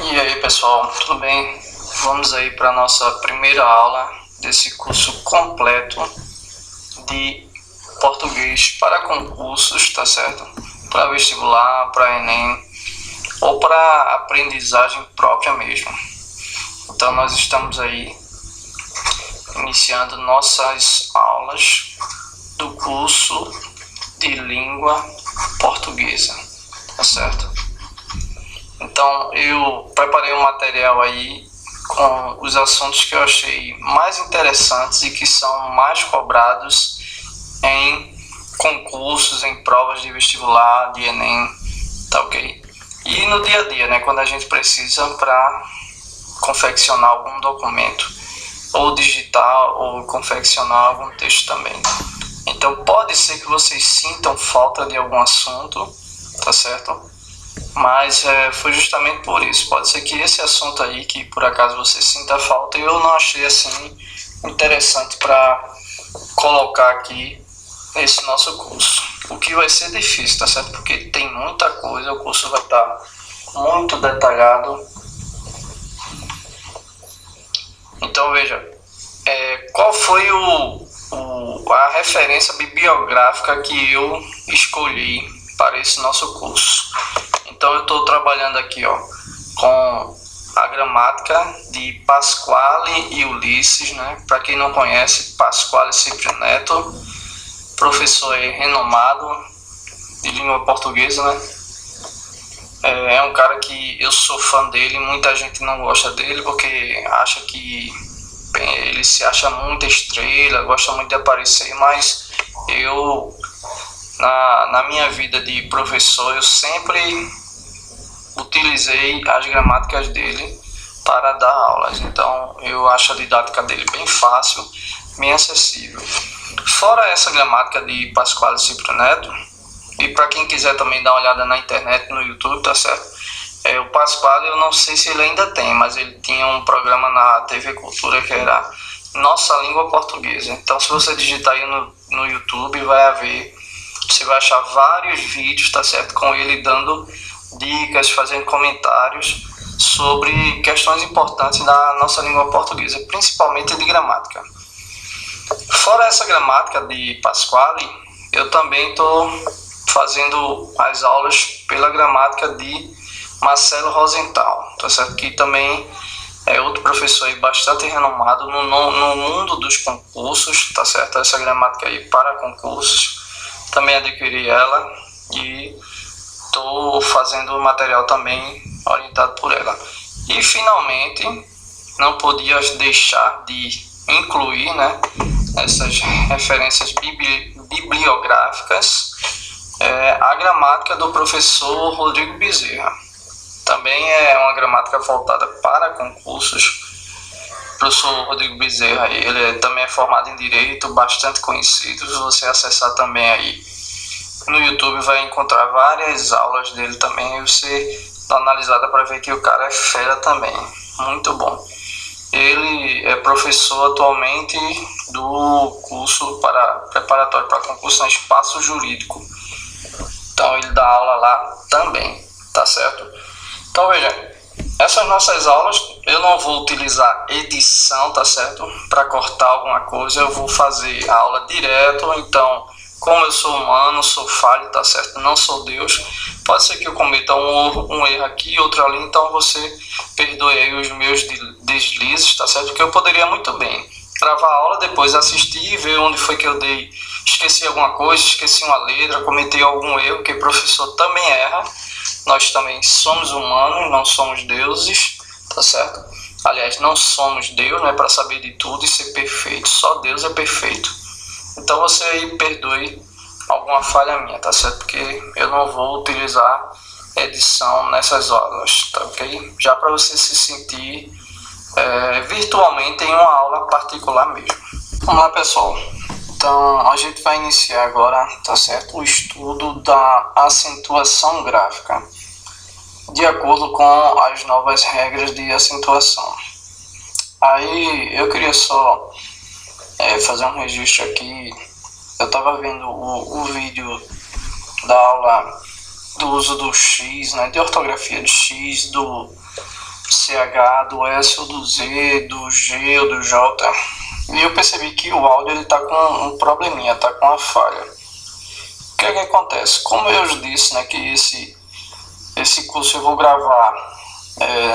E aí pessoal, tudo bem? Vamos aí para a nossa primeira aula desse curso completo de português para concursos, tá certo? Para vestibular, para Enem ou para aprendizagem própria mesmo. Então nós estamos aí iniciando nossas aulas do curso de língua portuguesa, tá certo? Então eu preparei um material aí com os assuntos que eu achei mais interessantes e que são mais cobrados em concursos, em provas de vestibular, de Enem, tá ok? E no dia a dia, né, quando a gente precisa para confeccionar algum documento, ou digitar, ou confeccionar algum texto também. Então pode ser que vocês sintam falta de algum assunto, tá certo? Mas foi justamente por isso. Pode ser que esse assunto aí, que por acaso você sinta falta, eu não achei assim interessante para colocar aqui nesse nosso curso. O que vai ser difícil, tá certo? Porque tem muita coisa, o curso vai estar muito detalhado. Então veja, qual foi a referência bibliográfica que eu escolhi para esse nosso curso? Então eu estou trabalhando aqui com a gramática de Pasquale e Ulisses, né? Para quem não conhece, Pasquale Cipriano Neto, professor renomado de língua portuguesa, né? É um cara que eu sou fã dele, muita gente não gosta dele porque acha que ele se acha muita estrela, gosta muito de aparecer, mas eu, na minha vida de professor, eu sempre utilizei as gramáticas dele para dar aulas. Então eu acho a didática dele bem fácil, bem acessível. Fora essa gramática de Pasquale Cipriano Neto, e para quem quiser também dar uma olhada na internet, no YouTube, tá certo? O Pasquale, eu não sei se ele ainda tem, mas ele tinha um programa na TV Cultura que era Nossa Língua Portuguesa. Então se você digitar aí no YouTube, você vai achar vários vídeos, tá certo? Com ele dando dicas, fazendo comentários sobre questões importantes da nossa língua portuguesa, principalmente de gramática. Fora essa gramática de Pasquale, eu também estou fazendo as aulas pela gramática de Marcelo Rosenthal, tá certo? Que também é outro professor aí bastante renomado no mundo dos concursos, tá certo? Essa gramática aí para concursos, também adquiri ela e estou fazendo material também orientado por ela. E finalmente, não podia deixar de incluir, né, essas referências bibliográficas, a gramática do professor Rodrigo Bezerra. Também é uma gramática voltada para concursos. O professor Rodrigo Bezerra, ele também é formado em Direito, bastante conhecido. Se você acessar também aí no YouTube, vai encontrar várias aulas dele também. E você dá uma analisada para ver que o cara é fera também. Muito bom. Ele é professor atualmente do curso preparatório para concurso no Espaço Jurídico. Então ele dá aula lá também, tá certo? Então veja, essas nossas aulas eu não vou utilizar edição, tá certo? Para cortar alguma coisa, eu vou fazer a aula direto. Então, como eu sou humano, sou falho, tá certo? Não sou Deus. Pode ser que eu cometa um erro aqui, outro ali, então você perdoe aí os meus deslizes, tá certo? Porque eu poderia muito bem gravar a aula, depois assistir e ver onde foi que eu esqueci alguma coisa, esqueci uma letra, cometi algum erro, que o professor também erra. Nós também somos humanos, não somos deuses, tá certo? Aliás, não somos Deus, né, para saber de tudo e ser perfeito. Só Deus é perfeito. Então você aí perdoe alguma falha minha, tá certo? Porque eu não vou utilizar edição nessas aulas, tá ok? Já para você se sentir virtualmente em uma aula particular mesmo. Vamos lá, pessoal. Então a gente vai iniciar agora, tá certo? O estudo da acentuação gráfica, de acordo com as novas regras de acentuação. Aí eu queria só fazer um registro aqui. Eu estava vendo o vídeo da aula do uso do X, né, de ortografia de X, do CH, do S ou do Z, do G ou do J. E eu percebi que o áudio ele tá com um probleminha, tá com uma falha. O que é que acontece? Como eu disse, né, que esse curso eu vou gravar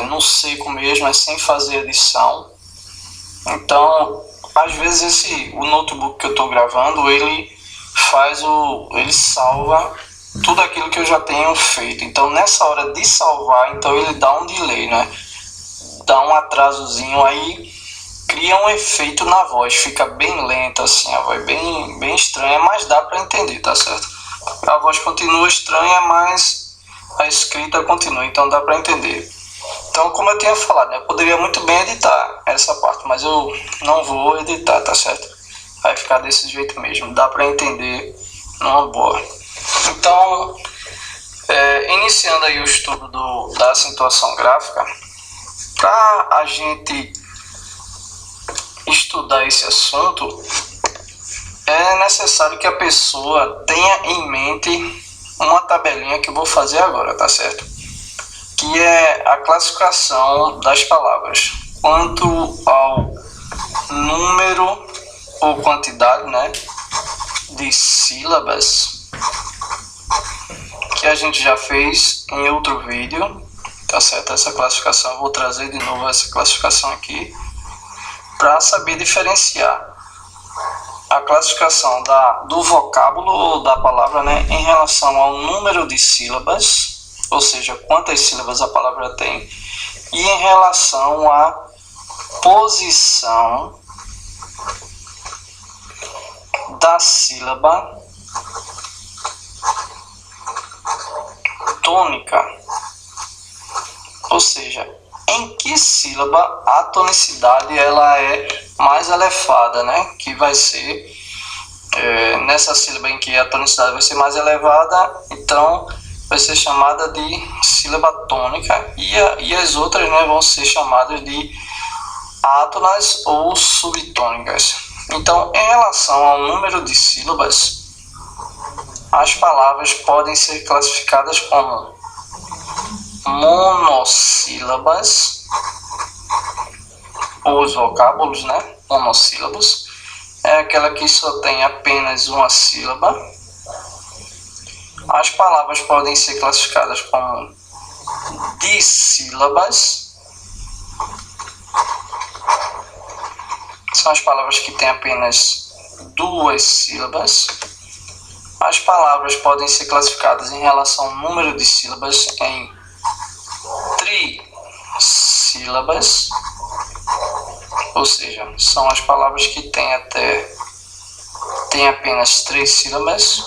no seco mesmo, sem fazer edição. Então, às vezes o notebook que eu estou gravando, ele salva tudo aquilo que eu já tenho feito. Então, nessa hora de salvar, então ele dá um delay, né? Dá um atrasozinho, aí cria um efeito na voz, fica bem lenta assim, a voz bem estranha, mas dá para entender, tá certo? A voz continua estranha, mas a escrita continua, então dá para entender. Então, como eu tinha falado, né, eu poderia muito bem editar essa parte, mas eu não vou editar, tá certo? Vai ficar desse jeito mesmo, dá para entender numa boa. Então, iniciando aí o estudo da acentuação gráfica, para a gente estudar esse assunto, é necessário que a pessoa tenha em mente uma tabelinha que eu vou fazer agora, tá certo? Que é a classificação das palavras quanto ao número ou quantidade, né, de sílabas, que a gente já fez em outro vídeo, tá certo? Essa classificação, eu vou trazer de novo essa classificação aqui para saber diferenciar a classificação do vocábulo ou da palavra, né, em relação ao número de sílabas, ou seja, quantas sílabas a palavra tem, e em relação à posição da sílaba tônica, ou seja, em que sílaba a tonicidade ela é mais elevada, né? Que vai ser nessa sílaba em que a tonicidade vai ser mais elevada, então vai ser chamada de sílaba tônica, e as outras, né, vão ser chamadas de átonas ou subtônicas. Então, em relação ao número de sílabas, as palavras podem ser classificadas como monossílabas, ou os vocábulos, né, monossílabos, é aquela que só tem apenas uma sílaba. As palavras podem ser classificadas como dissílabas, são as palavras que têm apenas duas sílabas. As palavras podem ser classificadas em relação ao número de sílabas em trissílabas, ou seja, são as palavras que têm apenas 3 sílabas.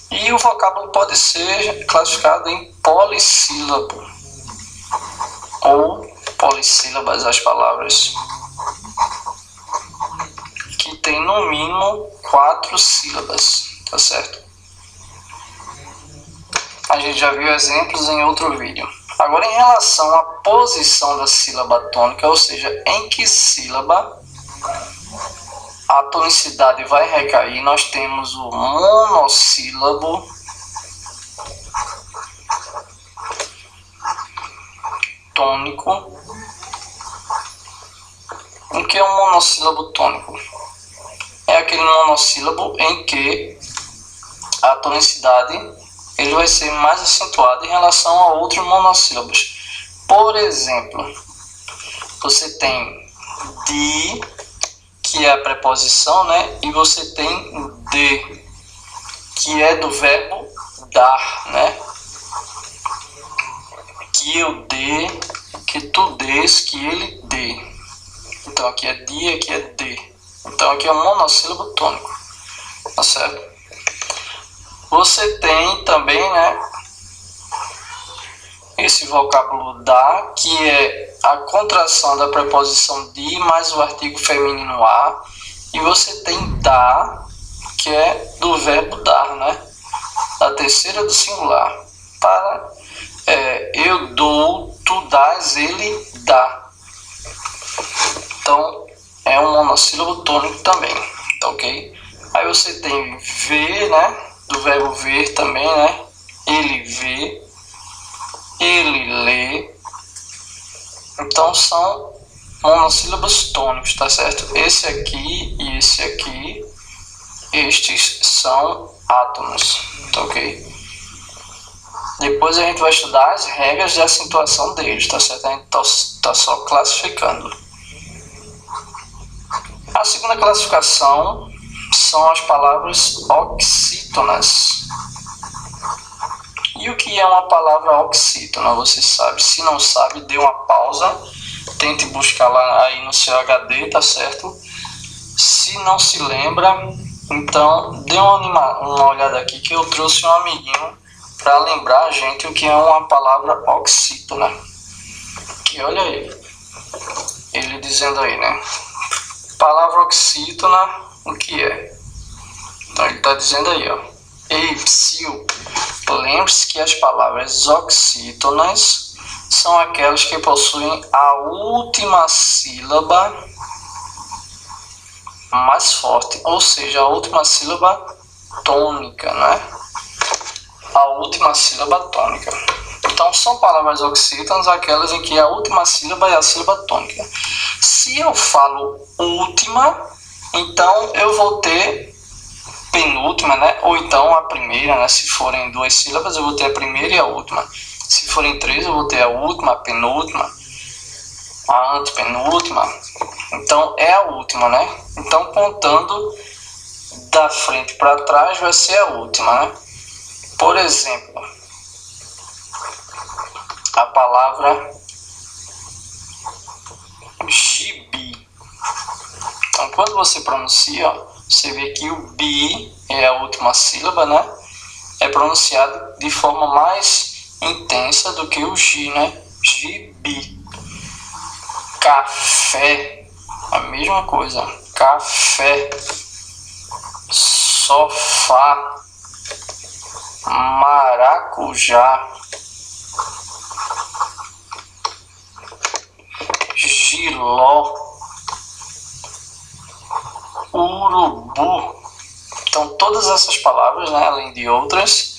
E o vocábulo pode ser classificado em polissílabo ou polissílabas, as palavras que tem no mínimo 4 sílabas, tá certo? A gente já viu exemplos em outro vídeo. Agora, em relação à posição da sílaba tônica, ou seja, em que sílaba a tonicidade vai recair, nós temos o monossílabo tônico. O que é um monossílabo tônico? É aquele monossílabo em que a tonicidade ele vai ser mais acentuada em relação a outros monossílabos. Por exemplo, você tem de, que é a preposição, né? E você tem de, que é do verbo dar, né? Que eu dê, que tu dês, que ele dê. Então aqui é de, aqui é de. Então aqui é um monossílabo tônico, tá certo? Você tem também, né, esse vocábulo da, que é a contração da preposição de mais o artigo feminino a, e você tem da, que é do verbo dar, né, da terceira do singular. Para eu dou, tu dás, ele dá. Então é um monossílabo tônico também, tá ok? Aí você tem ver, né, do verbo ver também, né, ele vê, ele lê, Então são monossílabos tônicos, tá certo? Esse aqui e esse aqui, estes são átonos, tá ok? Depois a gente vai estudar as regras de acentuação deles, tá certo? A gente tá só classificando. A segunda classificação são as palavras oxítonas. E o que é uma palavra oxítona? Você sabe? Se não sabe, dê uma pausa, tente buscar lá aí no seu HD, tá certo? Se não se lembra, então dê uma olhada aqui que eu trouxe um amiguinho para lembrar a gente o que é uma palavra oxítona. E olha aí, ele dizendo aí, né? Palavra oxítona, o que é? Então ele está dizendo aí, ó. Ei, psiu, lembre-se que as palavras oxítonas são aquelas que possuem a última sílaba mais forte, ou seja, a última sílaba tônica, né? A última sílaba tônica. Então, são palavras oxítonas aquelas em que a última sílaba é a sílaba tônica. Se eu falo última, então eu vou ter penúltima, né? Ou então a primeira, né? Se forem duas sílabas, eu vou ter a primeira e a última. Se forem três, eu vou ter a última, a penúltima, a antepenúltima. Então, é a última, né? Então, contando da frente para trás, vai ser a última, né? Por exemplo, a palavra gibi. Então, quando você pronuncia, ó, você vê que o bi é a última sílaba, né? É pronunciado de forma mais intensa do que o gi, né? Gibi. Café, a mesma coisa. Café. Sofá. Maracujá. Giló. Urubu. Então, todas essas palavras, né, além de outras,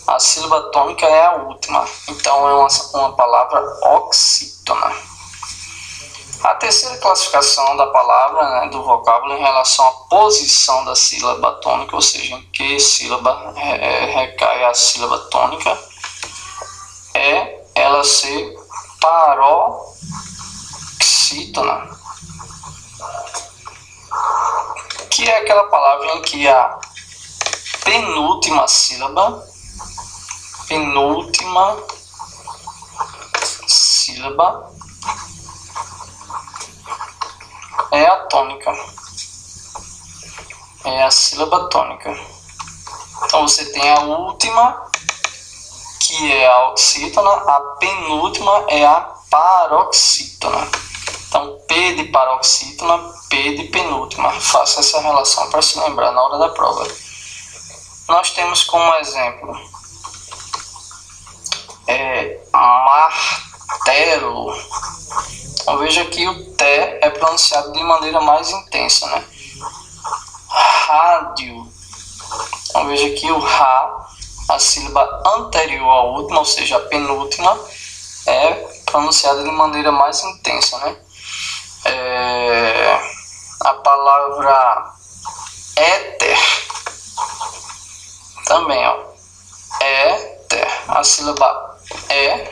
a sílaba tônica é a última. Então, é uma palavra oxítona. A terceira classificação da palavra, né, do vocábulo em relação à posição da sílaba tônica, ou seja, em que sílaba recai a sílaba tônica, é ela ser paroxítona, que é aquela palavra em que a penúltima sílaba é a tônica, é a sílaba tônica. Então você tem a última, que é a oxítona, a penúltima é a paroxítona. Então P de paroxítona, P de penúltima. Faça essa relação para se lembrar na hora da prova. Nós temos como exemplo martelo. Então veja que o T é pronunciado de maneira mais intensa, né? Rádio. Então veja que o Rá, a sílaba anterior à última, ou seja, a penúltima, é pronunciada de maneira mais intensa, né? A palavra éter também, ó. Éter, a sílaba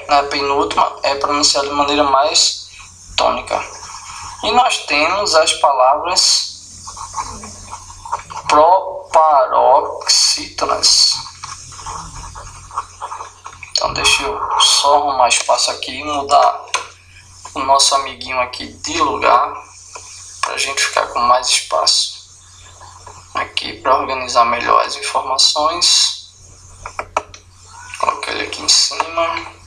na penúltima é pronunciada de maneira mais tônica. E nós temos as palavras proparoxítonas. Então deixa eu só arrumar espaço aqui e mudar o nosso amiguinho aqui de lugar para a gente ficar com mais espaço aqui para organizar melhor as informações. Coloquei ele aqui em cima.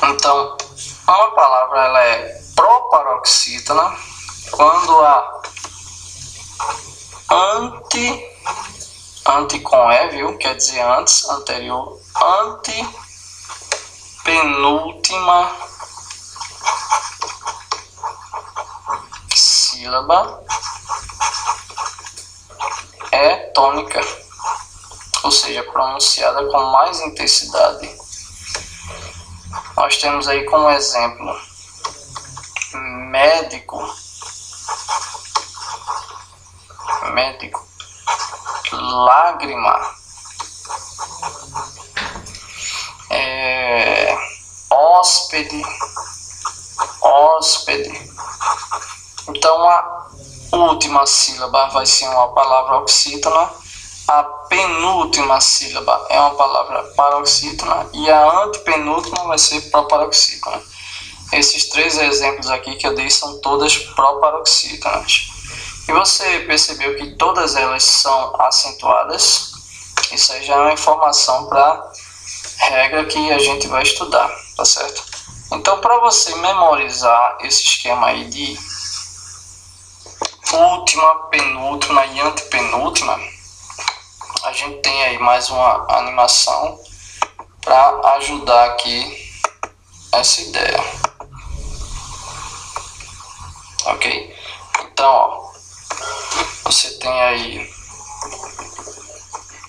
Então, uma palavra ela é proparoxítona quando a anti com E, viu? Quer dizer antes, anterior, penúltima sílaba é tônica, ou seja, pronunciada com mais intensidade. Nós temos aí como exemplo médico, lágrima, hóspede. Então a última sílaba vai ser uma palavra oxítona, a penúltima sílaba é uma palavra paroxítona e a antepenúltima vai ser proparoxítona. Esses três exemplos aqui que eu dei são todas proparoxítonas. E você percebeu que todas elas são acentuadas? Isso aí já é uma informação para regra que a gente vai estudar, tá certo? Então, para você memorizar esse esquema aí de última, penúltima e antepenúltima, a gente tem aí mais uma animação para ajudar aqui essa ideia. Ok? Então, ó, você tem aí,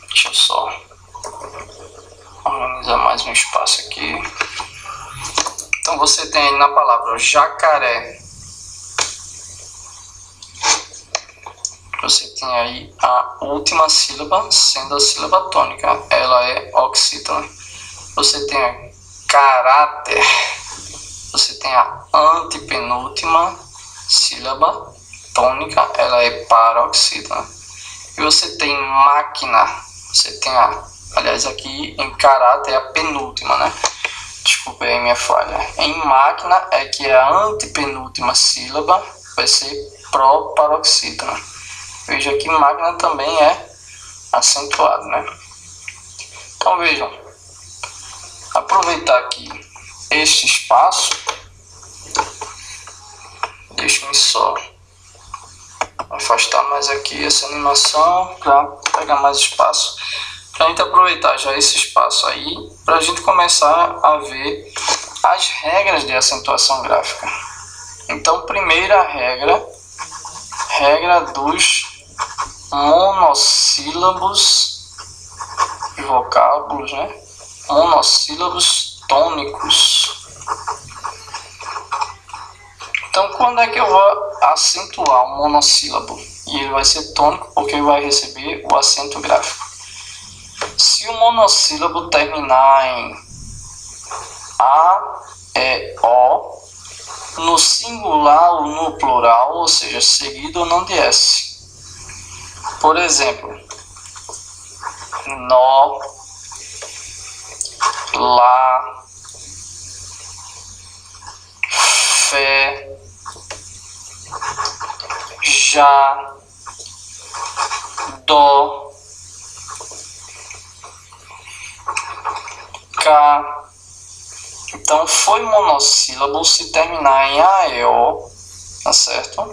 deixa eu só organizar mais um espaço aqui. Então você tem aí na palavra jacaré, você tem aí a última sílaba sendo a sílaba tônica, ela é oxítona. Você tem a caráter, você tem a antepenúltima sílaba tônica, ela é paroxítona. E você tem máquina, você tem aliás aqui em caráter é a penúltima, né? Desculpa aí minha falha. Em máquina é que a antepenúltima sílaba vai ser proparoxítona. Veja que máquina também é acentuado, né? Então vejam, aproveitar aqui este espaço, deixa-me só afastar mais aqui essa animação para pegar mais espaço, para a gente aproveitar já esse espaço aí para a gente começar a ver as regras de acentuação gráfica. Então, primeira regra dos monossílabos e vocábulos, né? Monossílabos tônicos. Então, quando é que eu vou acentuar um monossílabo? E ele vai ser tônico porque ele vai receber o acento gráfico. Se o monossílabo terminar em A, E, O, no singular ou no plural, ou seja, seguido ou não de S. Por exemplo, nó, lá, fé, já, dó, cá. Então, foi monossílabo se terminar em A, E, O, tá certo?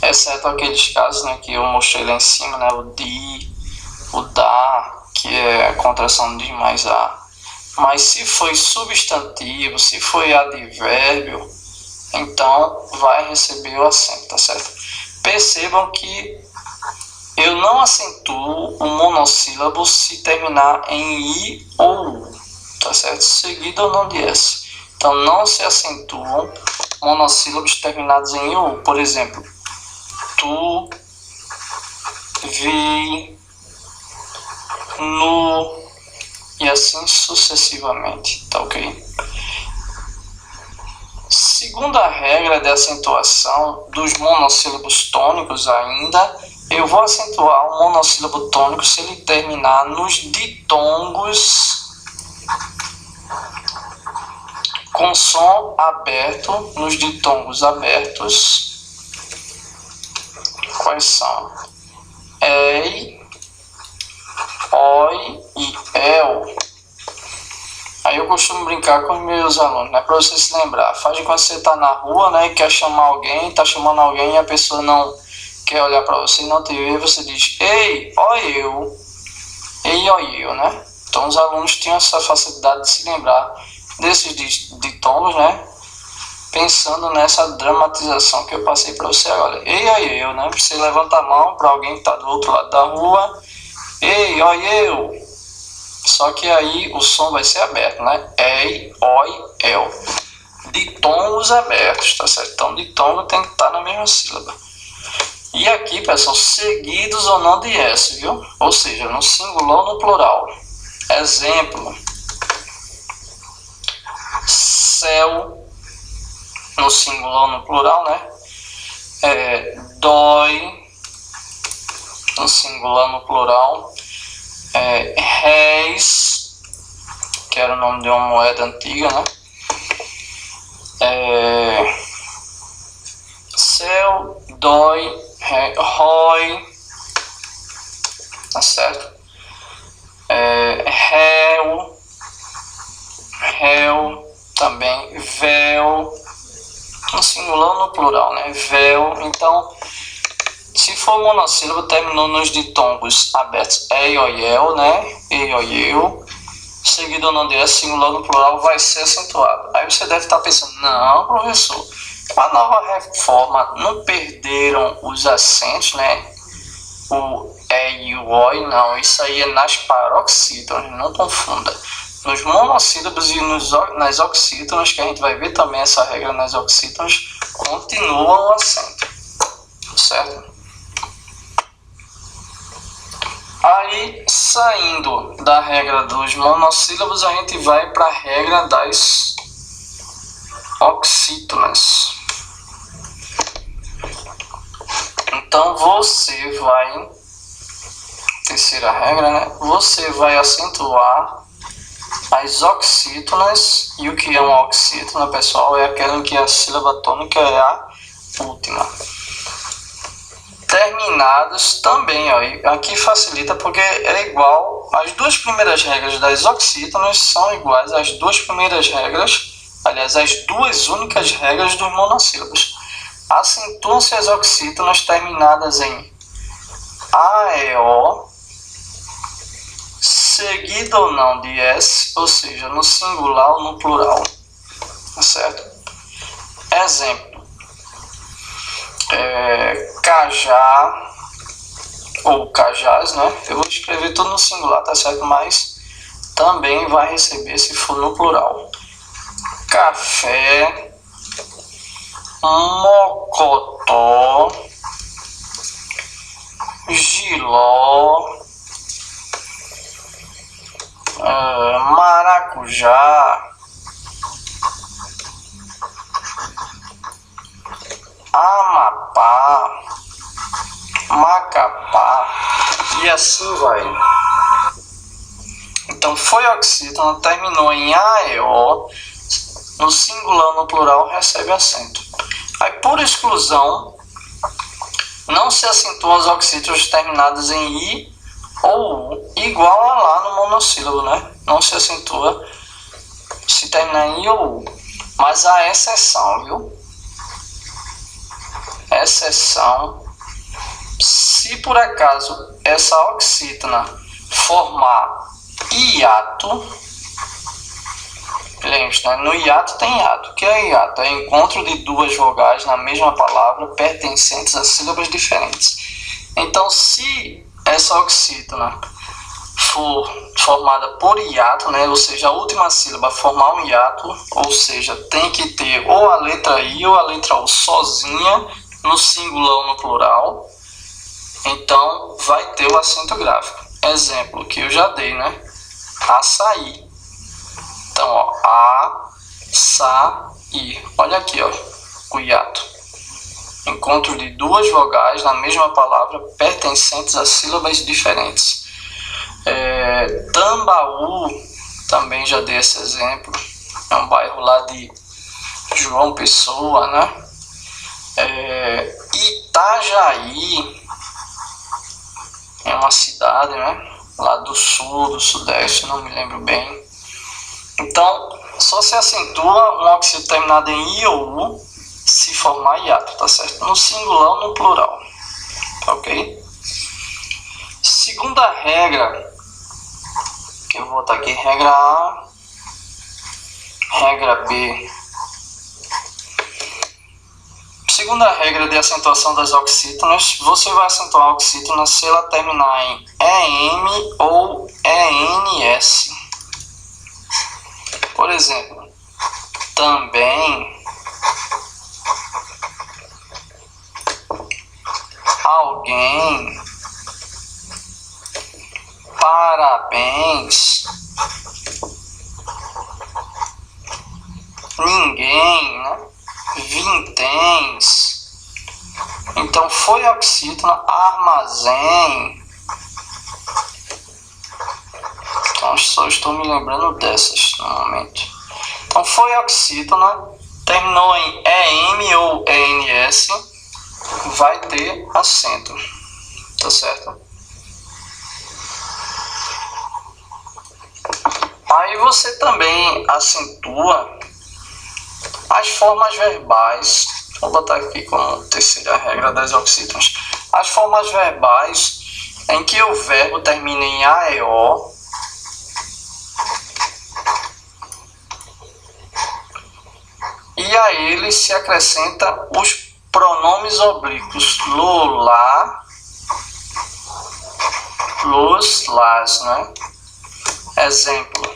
Exceto aqueles casos, né, que eu mostrei lá em cima, né, o di, o da, que é a contração de mais a. Mas se foi substantivo, se foi advérbio, então vai receber o acento, tá certo? Percebam que eu não acentuo o monossílabo se terminar em i ou u, tá certo? Seguido ou não de s. Então não se acentuam monossílabos terminados em i ou u. Por exemplo, tu, vi, nu e assim sucessivamente, tá ok? Segunda regra de acentuação dos monossílabos tônicos ainda, eu vou acentuar o monossílabo tônico se ele terminar nos ditongos com som aberto, nos ditongos abertos. Quais são? Ei, oi e el. Aí eu costumo brincar com os meus alunos, né? Para você se lembrar. Faz de quando você está na rua, né? E quer chamar alguém, está chamando alguém e a pessoa não quer olhar para você e não te vê, você diz, ei, ó eu. Ei, ó eu, né? Então os alunos tinham essa facilidade de se lembrar desses ditongos, né? pensando nessa dramatização que eu passei para você agora. Ei, oi, eu, né? Você levanta a mão para alguém que está do outro lado da rua. Ei, oi, eu. Só que aí o som vai ser aberto, né? Ei, oi, eu. Ditongos abertos, tá certo? Então, ditongo tem que estar na mesma sílaba. E aqui, pessoal, seguidos ou não de S, viu? Ou seja, no singular ou no plural. Exemplo. Céu, no singular ou no plural, né? Dói, no singular ou no plural. Réis, que era o nome de uma moeda antiga, né? Céu, dói, rói, tá certo? Réu, também, véu, no singular ou no plural, né? Véu, então, se for monossílabo, terminou nos ditongos abertos, ei, oi, eu, né? Ei, oi, eu. Seguido ou não de S, singular no plural, vai ser acentuado. Aí você deve estar pensando, não, professor, com a nova reforma não perderam os acentos, né? O E e o OI, não, isso aí é nas paroxítonas, não confunda. Nos monossílabos e nas oxítonas, que a gente vai ver também essa regra nas oxítonas, continua o acento, certo? Aí, saindo da regra dos monossílabos, a gente vai para a regra das oxítonas. Então, você vai... Terceira regra, né? Você vai acentuar as oxítonas. E o que é uma oxítona, pessoal? É aquela em que a sílaba tônica é a última. Terminados também, ó, aqui facilita porque é igual, as duas primeiras regras das oxítonas são iguais às duas primeiras regras, aliás, as duas únicas regras dos monossílabos. Acentuam-se as oxítonas terminadas em AEO, seguido ou não de S, ou seja, no singular ou no plural, tá certo? Exemplo. Cajá ou cajás, né? Eu vou escrever tudo no singular, tá certo? Mas também vai receber se for no plural. Café, mocotó, giló, maracujá, Amapá, Macapá e assim vai. Então foi oxítona, terminou em AEO, no singular ou no plural recebe acento. Aí por exclusão, não se acentuam as oxítonas terminadas em I ou U, igual a lá no monossílabo, né? Não se acentua se terminar em I ou U. Mas há exceção, viu? Exceção, se por acaso essa oxítona formar hiato, lembre-se, né? No hiato tem hiato. O que é hiato? É encontro de duas vogais na mesma palavra pertencentes a sílabas diferentes. Então, se essa oxítona for formada por hiato, né? Ou seja, a última sílaba formar um hiato, ou seja, tem que ter ou a letra I ou a letra U sozinha, no singular ou no plural, então vai ter o acento gráfico. Exemplo que eu já dei, né? Açaí. Então, ó, açaí. Olha aqui, ó, o hiato. Encontro de duas vogais na mesma palavra pertencentes a sílabas diferentes. Tambaú, também já dei esse exemplo. É um bairro lá de João Pessoa, né? Itajaí é uma cidade, né? Lá do sul, do sudeste, não me lembro bem. Então, só se acentua um oxítono terminado em I ou U se formar hiato, tá certo? No singular ou no plural, ok? Segunda regra, que eu vou botar aqui, regra A, regra B. segunda regra de acentuação das oxítonas, você vai acentuar a oxítona se ela terminar em EM ou ENS. Por exemplo, também, alguém, parabéns, ninguém, né? Vinténs. Então foi oxítona, armazém. Então só estou me lembrando dessas no momento. Então foi oxítona, terminou em EM ou ENS, vai ter acento, tá certo? Aí você também acentua as formas verbais. Vou botar aqui como terceira regra das oxítonas. As formas verbais em que o verbo termina em AEO e a ele se acrescenta os pronomes oblíquos lo, lá, los, las, né? Exemplo: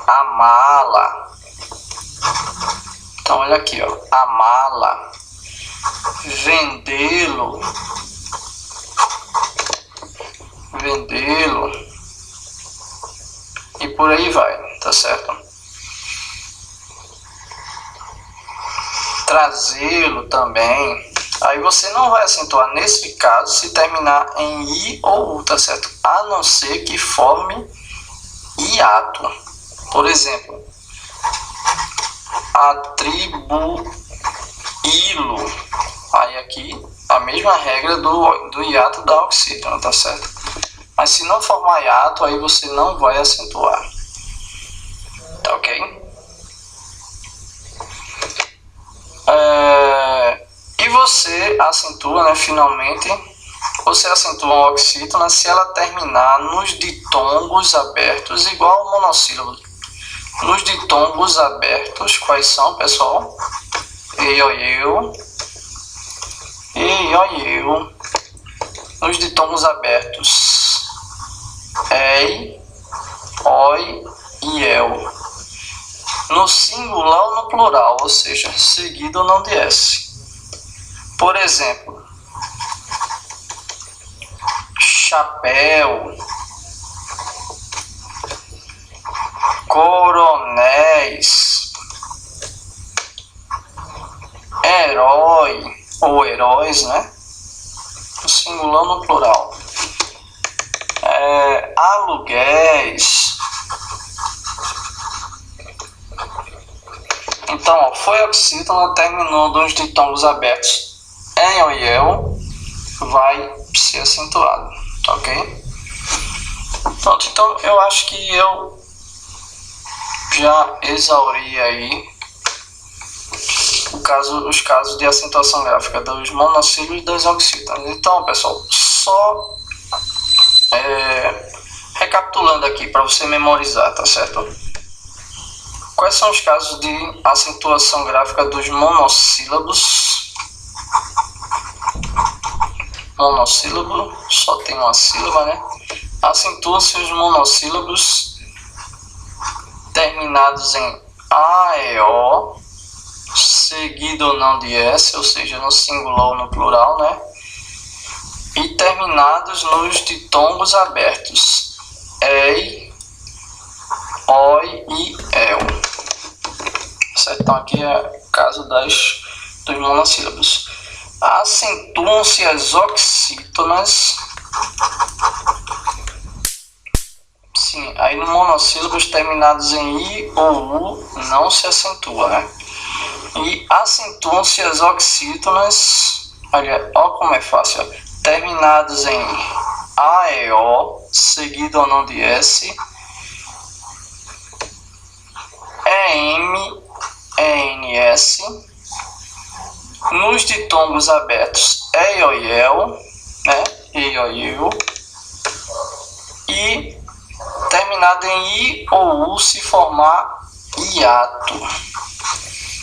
a mala. Então olha aqui, ó, a mala, vendê-lo, vendê-lo, e por aí vai, tá certo? Trazê-lo também. Aí você não vai acentuar nesse caso se terminar em I ou U, tá certo? A não ser que forme hiato. Por exemplo, atribuí-lo. Aí aqui a mesma regra do hiato da oxítona, tá certo? Mas se não formar hiato, aí você não vai acentuar. Tá ok? E você acentua, né, finalmente, você acentua a oxítona se ela terminar nos ditongos abertos, igual ao monossílabo. Nos ditongos abertos, quais são, pessoal? E, ó, eu. E, ó, eu. Nos ditongos abertos, ei, oi e eu. No singular ou no plural, ou seja, seguido ou não de S. Por exemplo, chapéu, coronéis, herói ou heróis, né? No singular ou no plural. Aluguéis. Então, ó, foi oxítona, terminou dos ditongos abertos em ou e eu, vai ser acentuado, tá ok? Pronto, então eu acho que eu já exauri aí os casos de acentuação gráfica dos monossílabos e das oxítonas. Então, pessoal, só recapitulando aqui para você memorizar, tá certo? Quais são os casos de acentuação gráfica dos monossílabos? Monossílabo, só tem uma sílaba, né? Acentuam-se os monossílabos terminados em A, E, O, seguido ou não de S, ou seja, no singular ou no plural, né? E terminados nos ditongos abertos, EI, OI e EL. Certo? Então aqui é o caso dos monossílabos. Acentuam-se as oxítonas. Sim, aí no monossílabos terminados em I ou U não se acentua, né? E acentuam-se as oxítonas, olha, ó como é fácil, ó, terminados em A, E, O, seguido ou não de S, EM, ENS, nos ditongos abertos E, O, e EL, né? E, O, e U, e terminado em I ou U se formar hiato.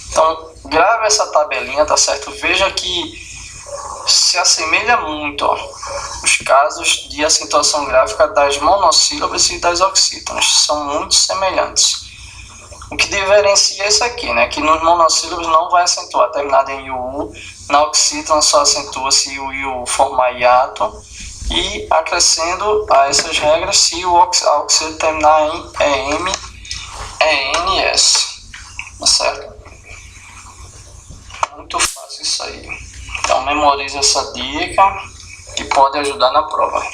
Então, grave essa tabelinha, tá certo? Veja que se assemelha muito, ó, os casos de acentuação gráfica das monossílabas e das oxítonas. São muito semelhantes. O que diferencia é isso aqui, né? Que nos monossílabos não vai acentuar terminado em UU, na oxítona só acentua se o IU formar hiato, e acrescendo a essas regras se a oxítono terminar em EM, ENS, tá certo? Muito fácil isso aí. Então memorize essa dica que pode ajudar na prova.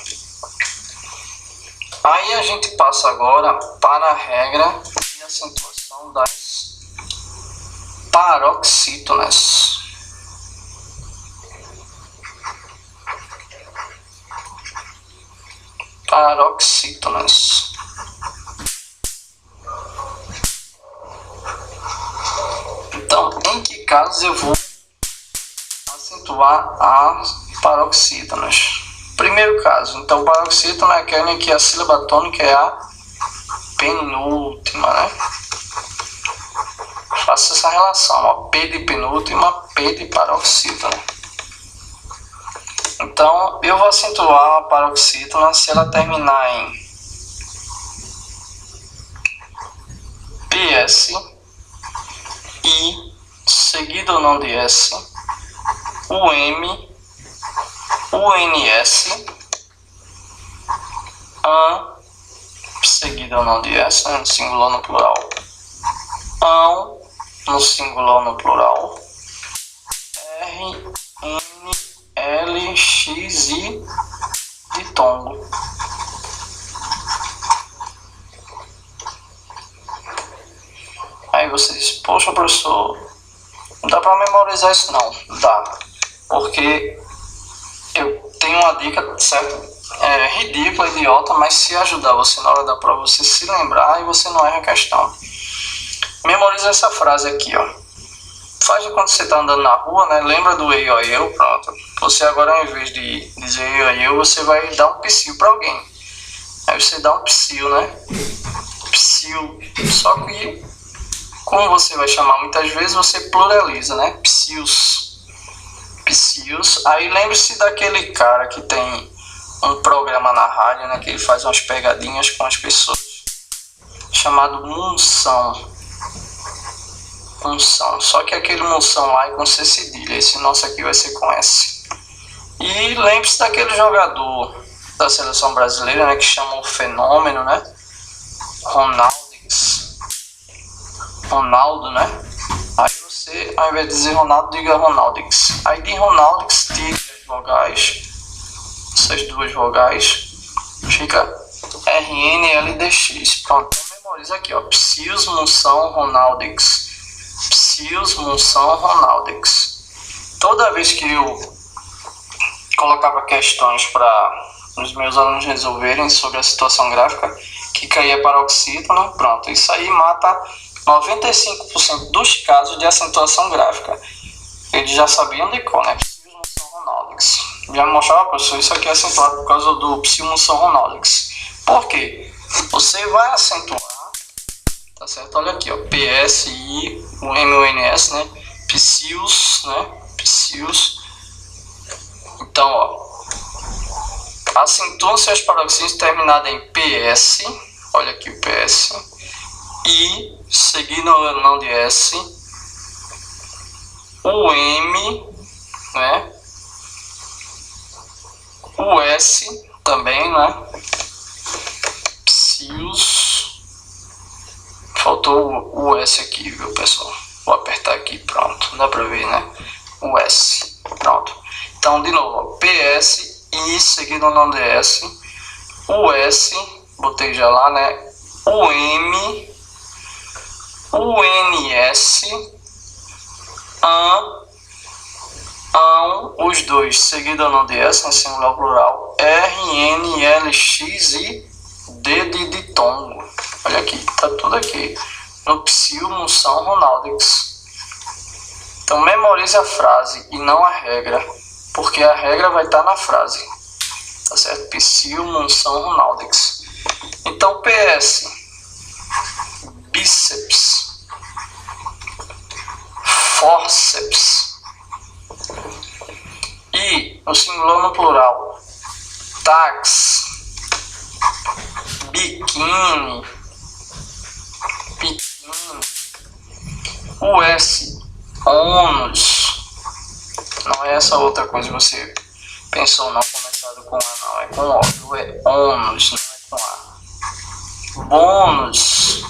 Aí a gente passa agora para a regra de acentuação das paroxítonas. Paroxítonas. Então, em que casos eu vou acentuar as paroxítonas? Primeiro caso, então, paroxítona é aquela em que a sílaba tônica é a penúltima, né? Faça essa relação, ó, P de penúltima, P de paroxítona. Então, eu vou acentuar a paroxítona se ela terminar em PS, I, seguido ou não de S, UM, UNS, AN, seguido ou não de S, né, no singular ou no plural, AN, no singular ou no plural, R, N, L, X, I, de tombo. Aí você diz, poxa professor, não dá para memorizar isso não. Dá, porque eu tenho uma dica, certo? É ridícula, idiota, mas se ajudar você na hora da prova, você se lembrar e você não erra a questão. Memoriza essa frase aqui, ó. Faz de quando você está andando na rua, né? Lembra do eu, eu, pronto. Você agora, ao invés de dizer eu, você vai dar um psiu para alguém. Aí você dá um psiu, né? Psiu. Só que, como você vai chamar muitas vezes, você pluraliza, né? Psius. Psius. Aí lembre-se daquele cara que tem um programa na rádio, né? Que ele faz umas pegadinhas com as pessoas. Chamado Munção. Munção. Só que aquele Munção lá é com C cedilha. Esse nosso aqui vai ser com S. E lembre-se daquele jogador da seleção brasileira, né? Que chama o Fenômeno, né? Ronaldo, né? Aí você, ao invés de dizer Ronaldo, diga Ronaldix. Aí de Ronaldix, tire as vogais, essas duas vogais, fica RNLDX. Pronto, então memoriza aqui, ó. Psius, Munção, Ronaldix. Psius, Munção, Ronaldix. Toda vez que eu colocava questões para os meus alunos resolverem sobre a situação gráfica, que caía paroxítona, pronto, isso aí mata 95% dos casos de acentuação gráfica. Eles já sabiam de cor, né? Psius-Munção Ronaldix. Já mostrava, professor, isso aqui é acentuado por causa do Psius-Munção Ronaldix. Por quê? Você vai acentuar, tá certo? Olha aqui, ó, PS, I, o MUNS, né? Psius, né? Psius. Então, ó, acentuam-se as paroxítonas terminadas em PS, olha aqui o PS, I, seguido ou não de S, o M, né? O S também, né? Psius. Faltou o S aqui, viu, pessoal? Vou apertar aqui, pronto. Dá pra ver, né? O S. Pronto. Então, de novo, ó, PS, I, seguido ou não de S, o S, botei já lá, né? O M, UNS, os dois, seguido ou não de S, em singular plural, RNLX e D de ditongo. Olha aqui, tá tudo aqui. No Psiu, Munção, Ronaldix. Então memorize a frase e não a regra, porque a regra vai estar na frase. Tá certo? Psiu, Munção, Ronaldix. Então PS, bíceps, fórceps. E no singular no plural, táxi, biquíni, o S, ônus. Não é essa outra coisa que você pensou, não, começado com A, não. É com O, viu? É ônus, não é com A. Bônus.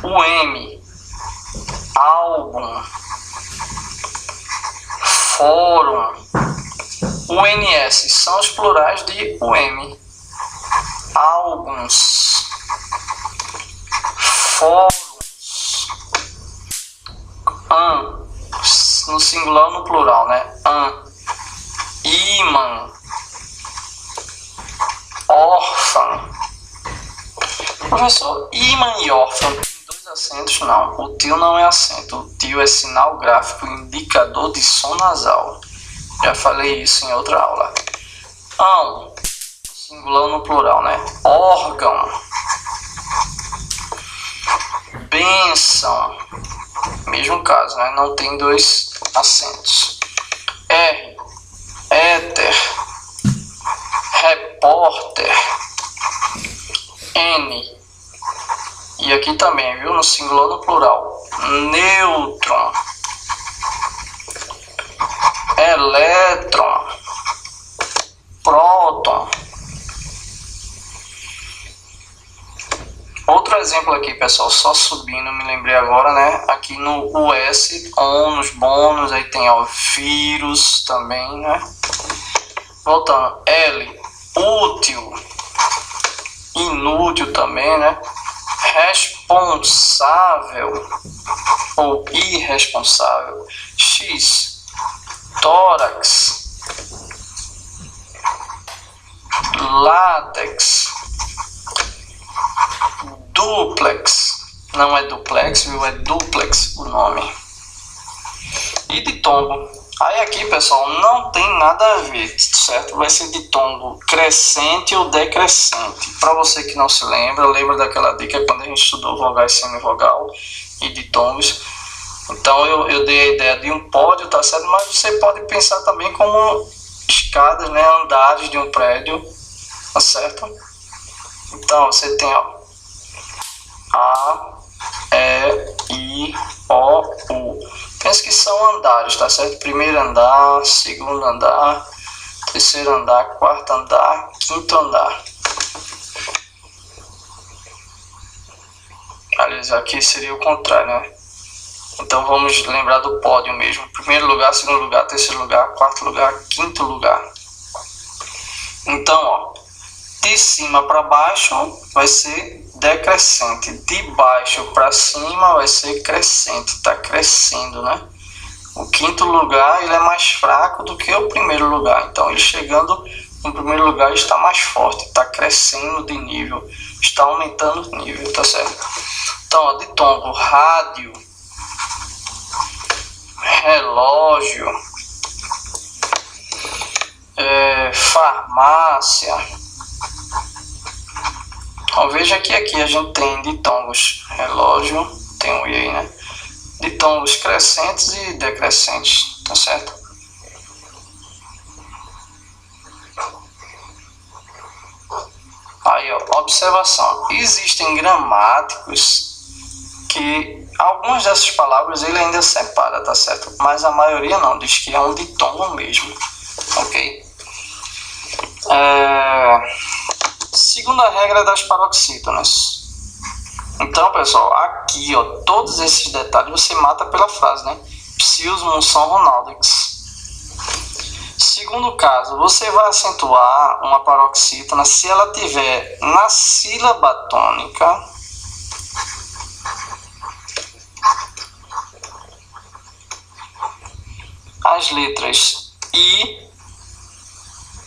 O M, álbum. Fórum. O NS são os plurais de UM. Álbuns. Fóruns. No singular ou no plural, né? Imã. Órfão. Professor, imã e órfão tem dois acentos? Não. O tio não é acento. O tio é sinal gráfico, indicador de som nasal. Já falei isso em outra aula. No singular ou no plural, né? Órgão. Bênção. Mesmo caso, né? Não tem dois acentos. R. Éter. Repórter. N. E aqui também, viu? No singular ou no plural. Nêutron. Elétron. Próton. Outro exemplo aqui, pessoal, só subindo, me lembrei agora, né? Aqui no US, ônus, bônus, aí tem ó, vírus também, né? Voltando, L, útil, inútil também, né? Responsável ou irresponsável. X, tórax, látex, duplex, não é duplex, viu? É duplex o nome. E ditongo. Aí aqui, pessoal, não tem nada a ver, certo? Vai ser ditongo crescente ou decrescente. Para você que não se lembra, lembra daquela dica quando a gente estudou vogal e semivogal e ditongos. Então eu dei a ideia de um pódio, tá certo? Mas você pode pensar também como escadas, né? Andares de um prédio, tá certo? Então você tem, ó, A, E, I, O, U. Pensa que são andares, tá certo? Primeiro andar, segundo andar, terceiro andar, quarto andar, quinto andar. Aliás, aqui seria o contrário, né? Então vamos lembrar do pódio mesmo. Primeiro lugar, segundo lugar, terceiro lugar, quarto lugar, quinto lugar. Então, ó, de cima para baixo vai ser decrescente, de baixo para cima vai ser crescente, está crescendo, né? O quinto lugar ele é mais fraco do que o primeiro lugar, então ele chegando no primeiro lugar está mais forte, está crescendo de nível, está aumentando o nível, tá certo? Então, ó, ditongo, rádio, relógio, farmácia. Então, veja que aqui a gente tem ditongos, relógio, tem um I aí, né? Ditongos crescentes e decrescentes, tá certo? Aí, ó, observação. Existem gramáticos que algumas dessas palavras ele ainda separa, tá certo? Mas a maioria não, diz que é um ditongo mesmo, ok? Segunda regra das paroxítonas. Então, pessoal, aqui, ó, todos esses detalhes você mata pela frase, né? Psius munção ronaldix. Segundo caso, você vai acentuar uma paroxítona se ela tiver na sílaba tônica as letras I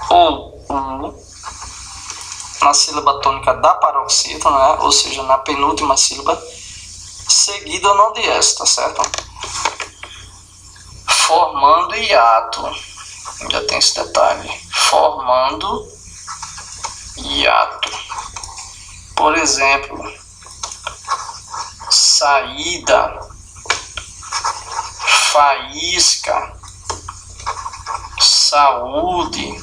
ou U na sílaba tônica da paroxítona, né? Ou seja, na penúltima sílaba, seguida ou não de S, tá certo? Formando hiato. Já tem esse detalhe. Formando hiato. Por exemplo, saída, faísca, saúde,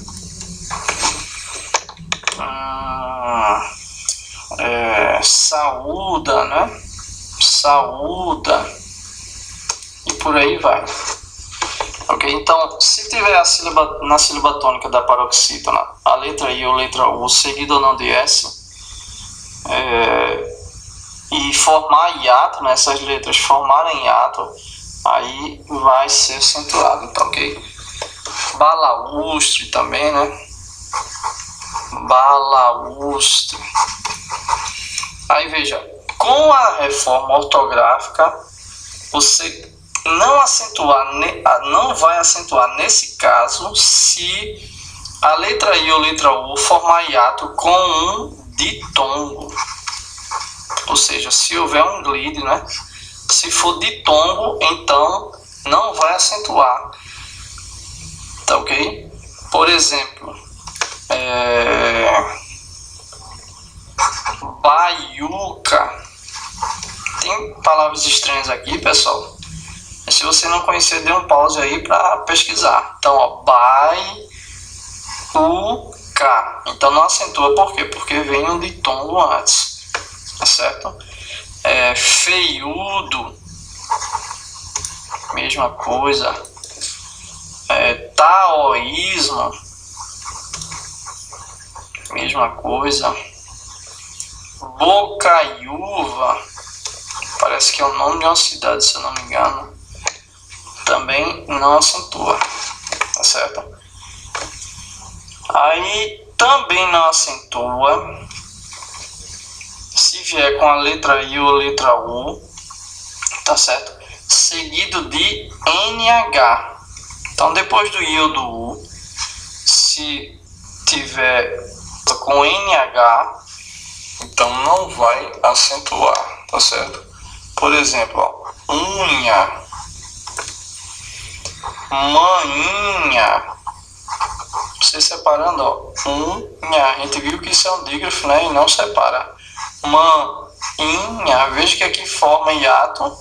saúda, né? Saúda, e por aí vai. Ok? Então, se tiver a sílaba, na sílaba tônica da paroxítona a letra I ou letra U seguida ou não de S, e formar hiato, né? Essas letras formarem hiato, aí vai ser acentuado, tá ok? Balaústre também, né? Balaústre. Aí veja, com a reforma ortográfica, você não vai acentuar nesse caso se a letra I ou letra U formar hiato com um ditongo. Ou seja, se houver um glide, né? Se for ditongo, então não vai acentuar. Tá ok? Por exemplo, baiuca. Tem palavras estranhas aqui, pessoal. Se você não conhecer, dê um pause aí para pesquisar. Então, ó, baiuca. Então não acentua, por quê? Porque vem um ditongo antes. Tá certo? Feiudo. Mesma coisa. Taoísmo. Mesma coisa. Bocaiúva. Parece que é o nome de uma cidade, se eu não me engano. Também não acentua. Tá certo? Aí também não acentua se vier com a letra I ou letra U. Tá certo? Seguido de NH. Então depois do I ou do U, se tiver com NH, então não vai acentuar, tá certo? Por exemplo, ó, unha, maninha. Você separando, ó, unha, a gente viu que isso é um dígrafo, né? E não separa. Maninha, veja que aqui forma hiato,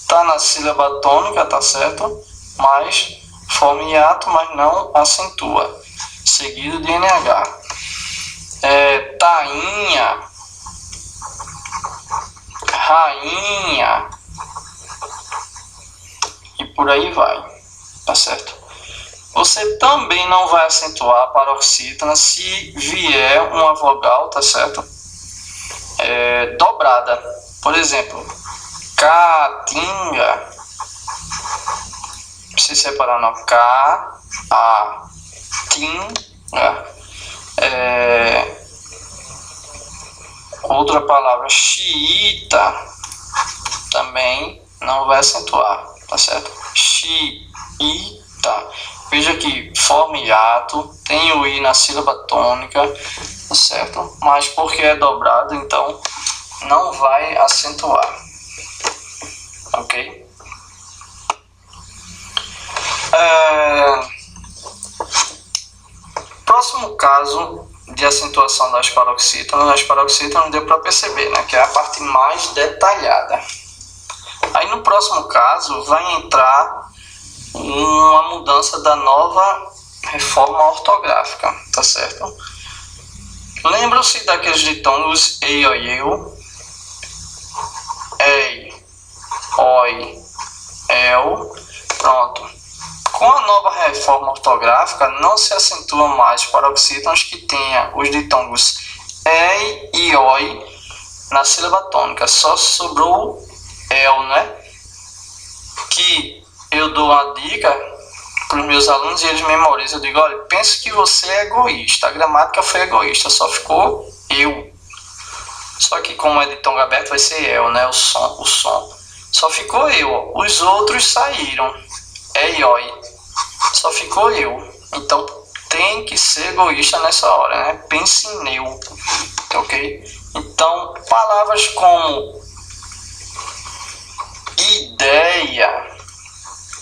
tá na sílaba tônica, tá certo? Mas forma hiato, mas não acentua. Seguido de NH. Tainha, rainha, e por aí vai, tá certo? Você também não vai acentuar a paroxítona se vier uma vogal, tá certo? Dobrada. Por exemplo, caatinga. Se separar no K, A, tinga. Outra palavra, xiita, também não vai acentuar, tá certo? Xiita. Veja que forma hiato, tem o I na sílaba tônica, tá certo? Mas porque é dobrado, então não vai acentuar, ok? Próximo caso de acentuação das paroxítonas deu para perceber, né, que é a parte mais detalhada. Aí no próximo caso vai entrar uma mudança da nova reforma ortográfica, tá certo? Lembram-se daqueles ditongos ei, oi, eu, ei, oi, el, pronto. Com a nova reforma ortográfica, não se acentua mais paroxítonos que tenha os ditongos ei e oi na sílaba tônica. Só sobrou el, né? Que eu dou uma dica para os meus alunos e eles memorizam. Eu digo, olha, penso que você é egoísta. A gramática foi egoísta, só ficou eu. Só que como é ditongo aberto vai ser el, né? O som. Só ficou eu. Os outros saíram. Ei, oi. Só ficou eu. Então tem que ser egoísta nessa hora, né? Pense em eu, ok? Então palavras como ideia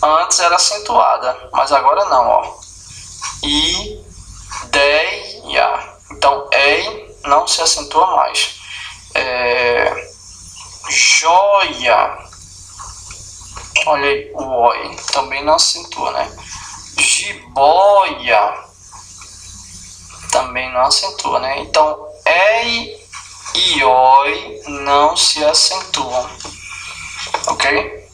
antes era acentuada, mas agora não, ó. Ideia. Então ei não se acentua mais. Joia. Olha aí, o oi também não acentua, né? Jiboia também não acentua, né? Então, ei e oi não se acentuam, ok?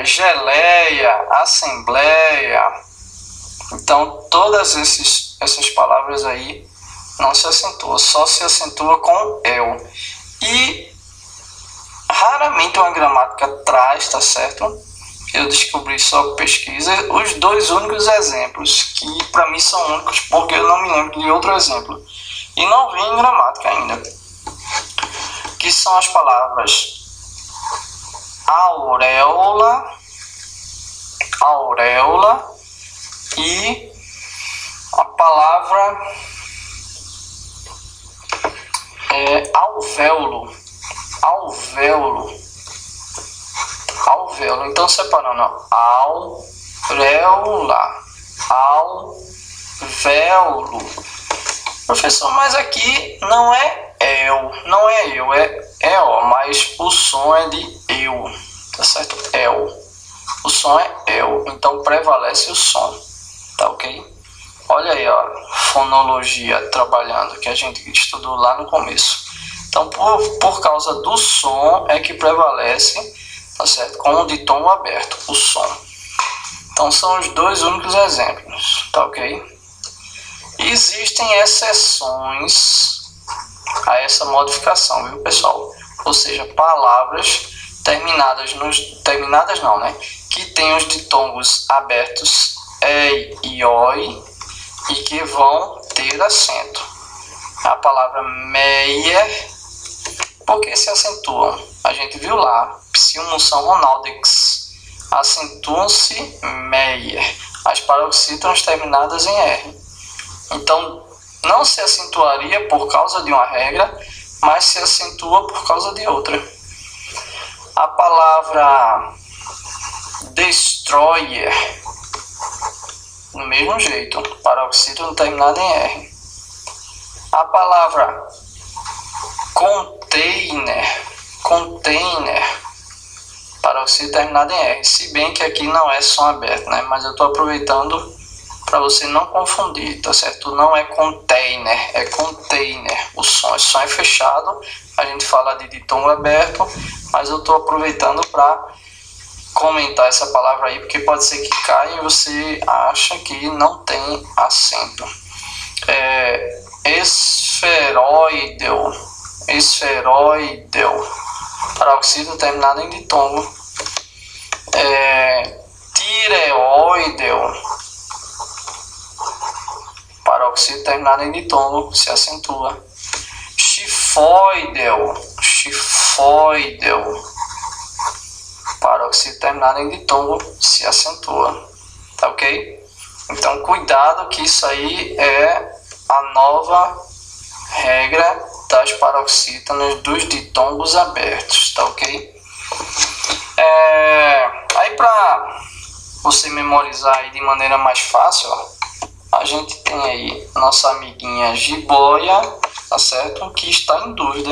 Geleia, assembleia. Então, todas essas palavras aí não se acentuam, só se acentua com el. E raramente uma gramática traz, tá certo? Eu descobri só com pesquisa os dois únicos exemplos, que para mim são únicos porque eu não me lembro de outro exemplo. E não vi em gramática ainda. Que são as palavras auréola e a palavra alvéolo. Então, separando, auréola, alvéolo. Professor, mas aqui não é eu, é o, mas o som é de eu, tá certo? O som é el, então prevalece o som, tá ok? Olha aí, ó, fonologia trabalhando, que a gente estudou lá no começo. Então, por causa do som é que prevalece, tá certo? Com o ditongo aberto, o som. Então, são os dois únicos exemplos, tá ok? Existem exceções a essa modificação, viu, pessoal? Ou seja, palavras terminadas não, né? Que tem os ditongos abertos ei e oi e que vão ter acento. A palavra meia, porque se acentuam? A gente viu lá, psium São Ronaldex, acentuam-se meia, as paroxítonas terminadas em R. Então, não se acentuaria por causa de uma regra, mas se acentua por causa de outra. A palavra destroyer, do mesmo jeito, paroxítono terminado em R. A palavra container, paroxítono terminado em R. Se bem que aqui não é som aberto, né? Mas eu estou aproveitando para você não confundir, tá certo? Não é container, é container. O som é fechado, a gente fala de ditongo aberto, mas eu estou aproveitando para comentar essa palavra aí, porque pode ser que caia e você acha que não tem acento. Esferoideu, paroxítono terminado em ditongo. Tireoideu, paroxítono terminado em ditongo, se acentua. Chifoideu, paroxítono terminado em ditongo, se acentua, tá ok? Então cuidado que isso aí é a nova regra das paroxítonas dos ditongos abertos, tá ok? Aí para você memorizar aí de maneira mais fácil, ó, a gente tem aí nossa amiguinha jiboia, tá certo? Que está em dúvida,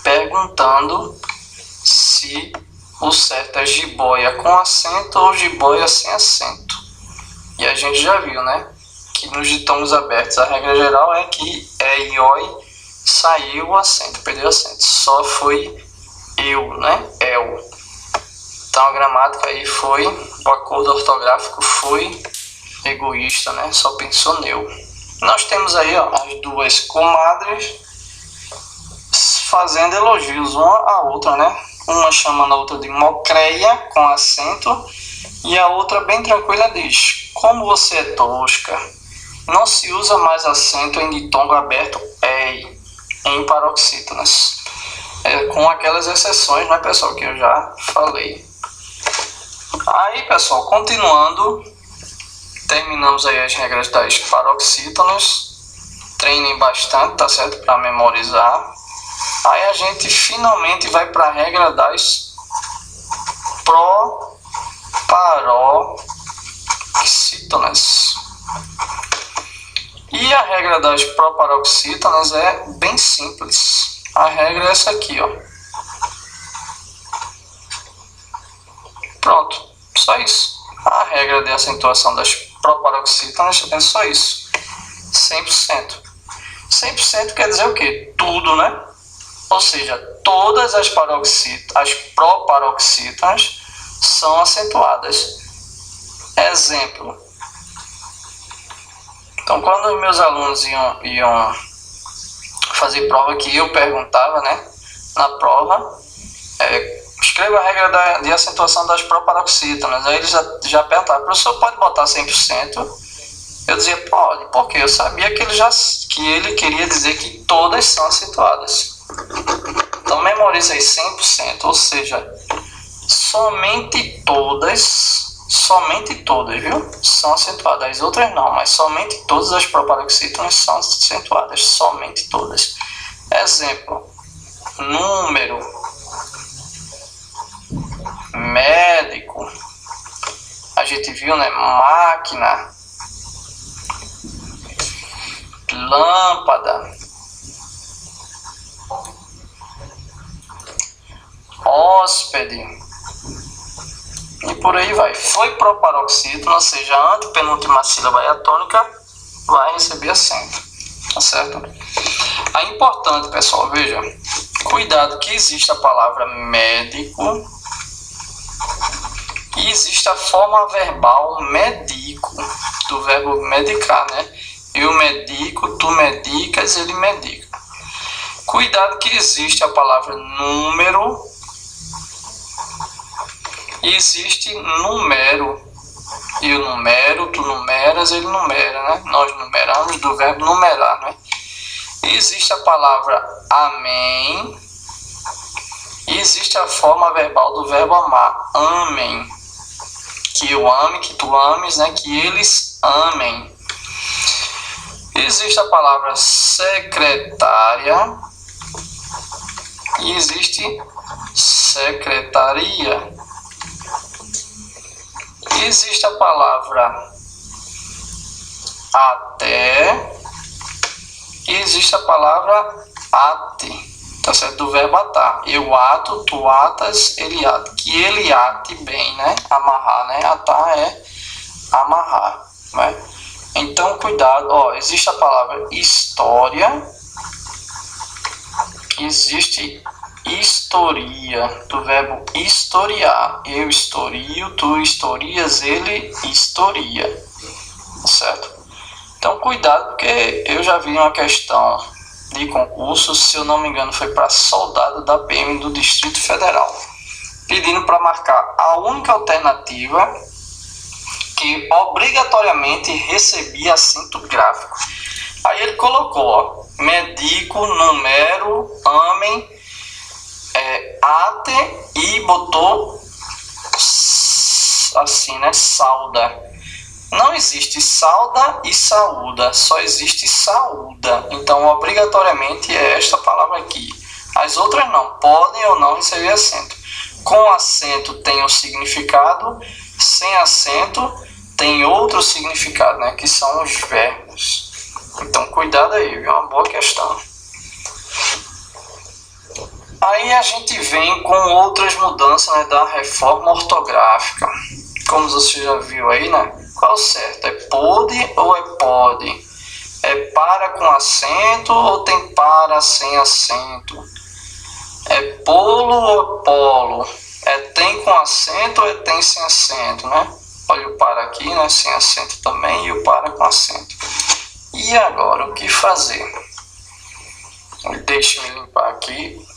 perguntando se o certo é jiboia com acento ou jiboia sem acento. E a gente já viu, né? Que nos ditongos abertos a regra geral é que e oi saiu o acento, perdeu o acento. Só foi eu, né? El. Então a gramática aí foi, o acordo ortográfico foi egoísta, né? Só pensou neu. Nós temos aí, ó, as duas comadres fazendo elogios uma à outra, né? Uma chamando a outra de mocreia, com acento, e a outra bem tranquila diz: como você é tosca, não se usa mais acento em ditongo aberto ei, em paroxítonas. Com aquelas exceções, né, pessoal, que eu já falei. Aí, pessoal, continuando, terminamos aí as regras das paroxítonas. Treinem bastante, tá certo? Para memorizar. Aí a gente finalmente vai para a regra das proparoxítonas. E a regra das proparoxítonas é bem simples. A regra é essa aqui, ó. Pronto, só isso. A regra de acentuação das proparoxítonas é só isso. 100%. 100% quer dizer o quê? Tudo, né? Ou seja, todas as proparoxítonas são acentuadas. Exemplo. Então, quando os meus alunos iam fazer prova, que eu perguntava, né? Na prova, escreva a regra de acentuação das proparoxítonas. Aí eles já perguntavam, professor, pode botar 100%? Eu dizia, pode, porque eu sabia que ele queria dizer que todas são acentuadas. Então, memoriza aí 100%, ou seja, somente todas, viu? São acentuadas. As outras não, mas somente todas as proparoxítonas são acentuadas, somente todas. Exemplo, número, médico, a gente viu, né? Máquina, lâmpada, hóspede, e por aí vai. Foi proparoxítona, ou seja, a antepenúltima sílaba diatônica vai receber acento, tá certo? É importante, pessoal, veja, cuidado que existe a palavra médico e existe a forma verbal medico, do verbo medicar, né? Eu medico, tu medicas, ele medica. Cuidado que existe a palavra número e existe numero. Eu numero, tu numeras, ele numera, né? Nós numeramos do verbo numerar, né? E existe a palavra amém e existe a forma verbal do verbo amar, amém. Que eu ame, que tu ames, né? Que eles amem. Existe a palavra secretária e existe secretaria. Existe a palavra até e existe a palavra ate, tá certo? Do verbo atar. Eu ato, tu atas, ele ata. Que ele ate bem, né? Amarrar, né? Atar é amarrar, né? Então, cuidado, ó, existe a palavra história, existe historia, do verbo historiar. Eu historio, tu historias, ele historia, certo? Então, cuidado, porque eu já vi uma questão de concurso, se eu não me engano, foi para soldado da PM do Distrito Federal, pedindo para marcar a única alternativa que obrigatoriamente recebia acento gráfico. Aí ele colocou, ó, medico, numero, amem, ate e botou assim, né, sauda. Não existe sauda e saúda, só existe saúda. Então, obrigatoriamente é esta palavra aqui. As outras não, podem ou não receber acento. Com acento tem um significado, sem acento tem outro significado, né? Que são os verbos. Então, cuidado aí, viu? Uma boa questão. Aí a gente vem com outras mudanças, né, da reforma ortográfica. Como você já viu aí, né? Qual o certo? É pode ou é pode? É para com acento ou tem para sem acento? É polo ou polo? É tem com acento ou é tem sem acento, né? Olha o para aqui, né? Sem acento também, e o para com acento. E agora, o que fazer? Deixa eu limpar aqui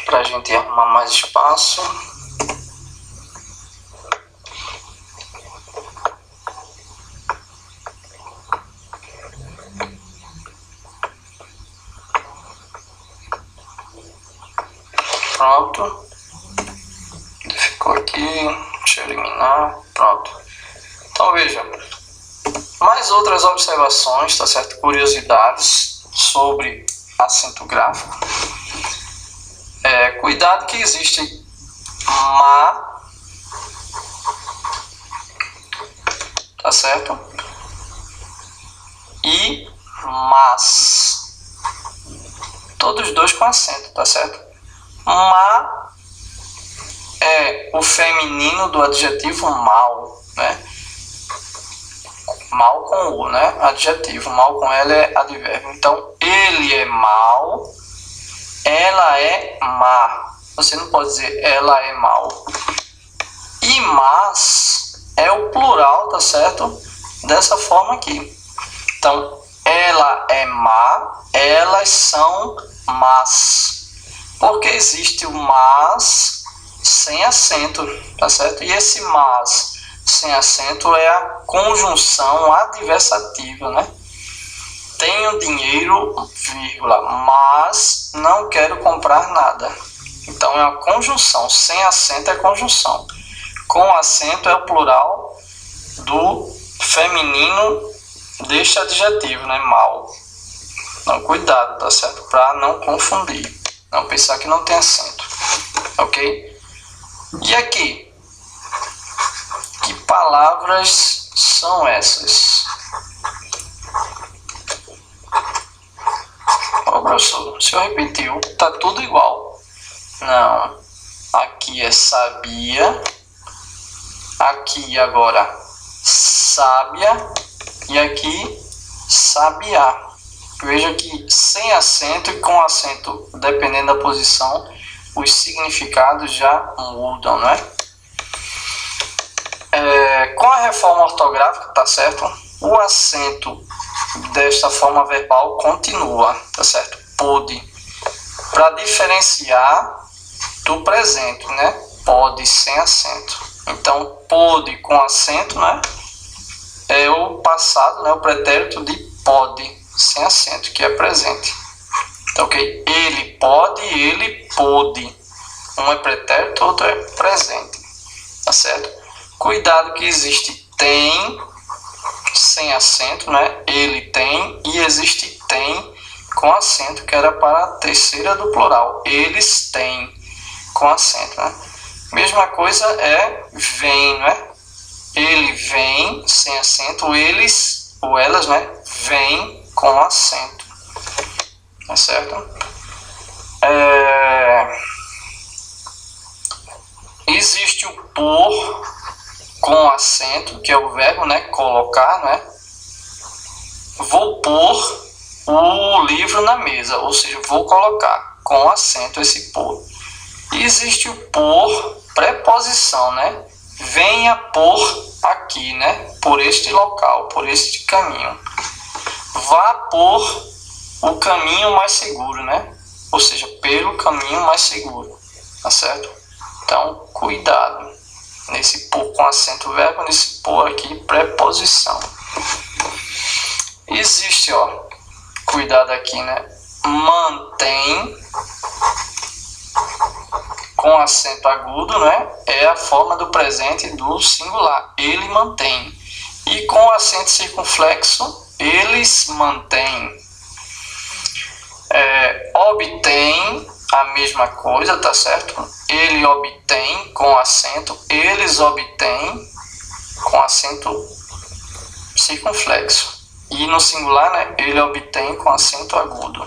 para a gente arrumar mais espaço. Pronto. Ficou aqui. Deixa eu eliminar. Pronto. Então veja. Mais outras observações, tá certo? Curiosidades sobre acento gráfico. Cuidado que existe ma, tá certo? E mas. Todos dois com acento, tá certo? Ma é o feminino do adjetivo mal, né? Mal com U, né? Adjetivo. Mal com L é advérbio. Então, ele é mal, ela é má. Você não pode dizer ela é mal. E mas é o plural, tá certo? Dessa forma aqui. Então, ela é má, elas são más. Porque existe o mas sem acento, tá certo? E esse mas sem acento é a conjunção adversativa, né? Tenho dinheiro, vírgula, mas não quero comprar nada. Então é uma conjunção, sem acento é conjunção. Com acento é o plural do feminino deste adjetivo, né? Mal. Então cuidado, tá certo? Para não confundir. Não pensar que não tem acento. Ok? E aqui? Que palavras são essas? Ó, professor, o senhor repetiu, tá tudo igual. Não. Aqui é sabia. Aqui agora sábia. E aqui sabiá. Veja que sem acento e com acento, dependendo da posição, os significados já mudam, né? Com a reforma ortográfica, tá certo? O acento desta forma verbal continua, tá certo? Pôde. Para diferenciar do presente, né? Pode sem acento. Então, pôde com acento, né? É o passado, né? O pretérito de pode, sem acento, que é presente. Então, ok? Ele pode, ele pôde. Um é pretérito, outro é presente. Tá certo? Cuidado que existe tem, sem acento, né? Ele tem, e existe tem com acento, que era para a terceira do plural. Eles têm, com acento, né? Mesma coisa é vem, né? Ele vem, sem acento, eles, ou elas, né? Vem com acento. Tá certo? Existe o por com acento, que é o verbo, né? Colocar, né? Vou pôr o livro na mesa, ou seja, vou colocar com acento esse por. E existe o por preposição, né? Venha por aqui, né? Por este local, por este caminho. Vá por o caminho mais seguro, né? Ou seja, pelo caminho mais seguro, tá certo? Então, cuidado nesse por com acento verbo, nesse por aqui preposição. Existe, ó, cuidado aqui, né? Mantém com acento agudo, né? É a forma do presente do singular. Ele mantém. E com acento circunflexo, eles mantêm. Obtém a mesma coisa, tá certo? Ele obtém com acento, eles obtêm com acento circunflexo. E no singular, né? Ele obtém com acento agudo.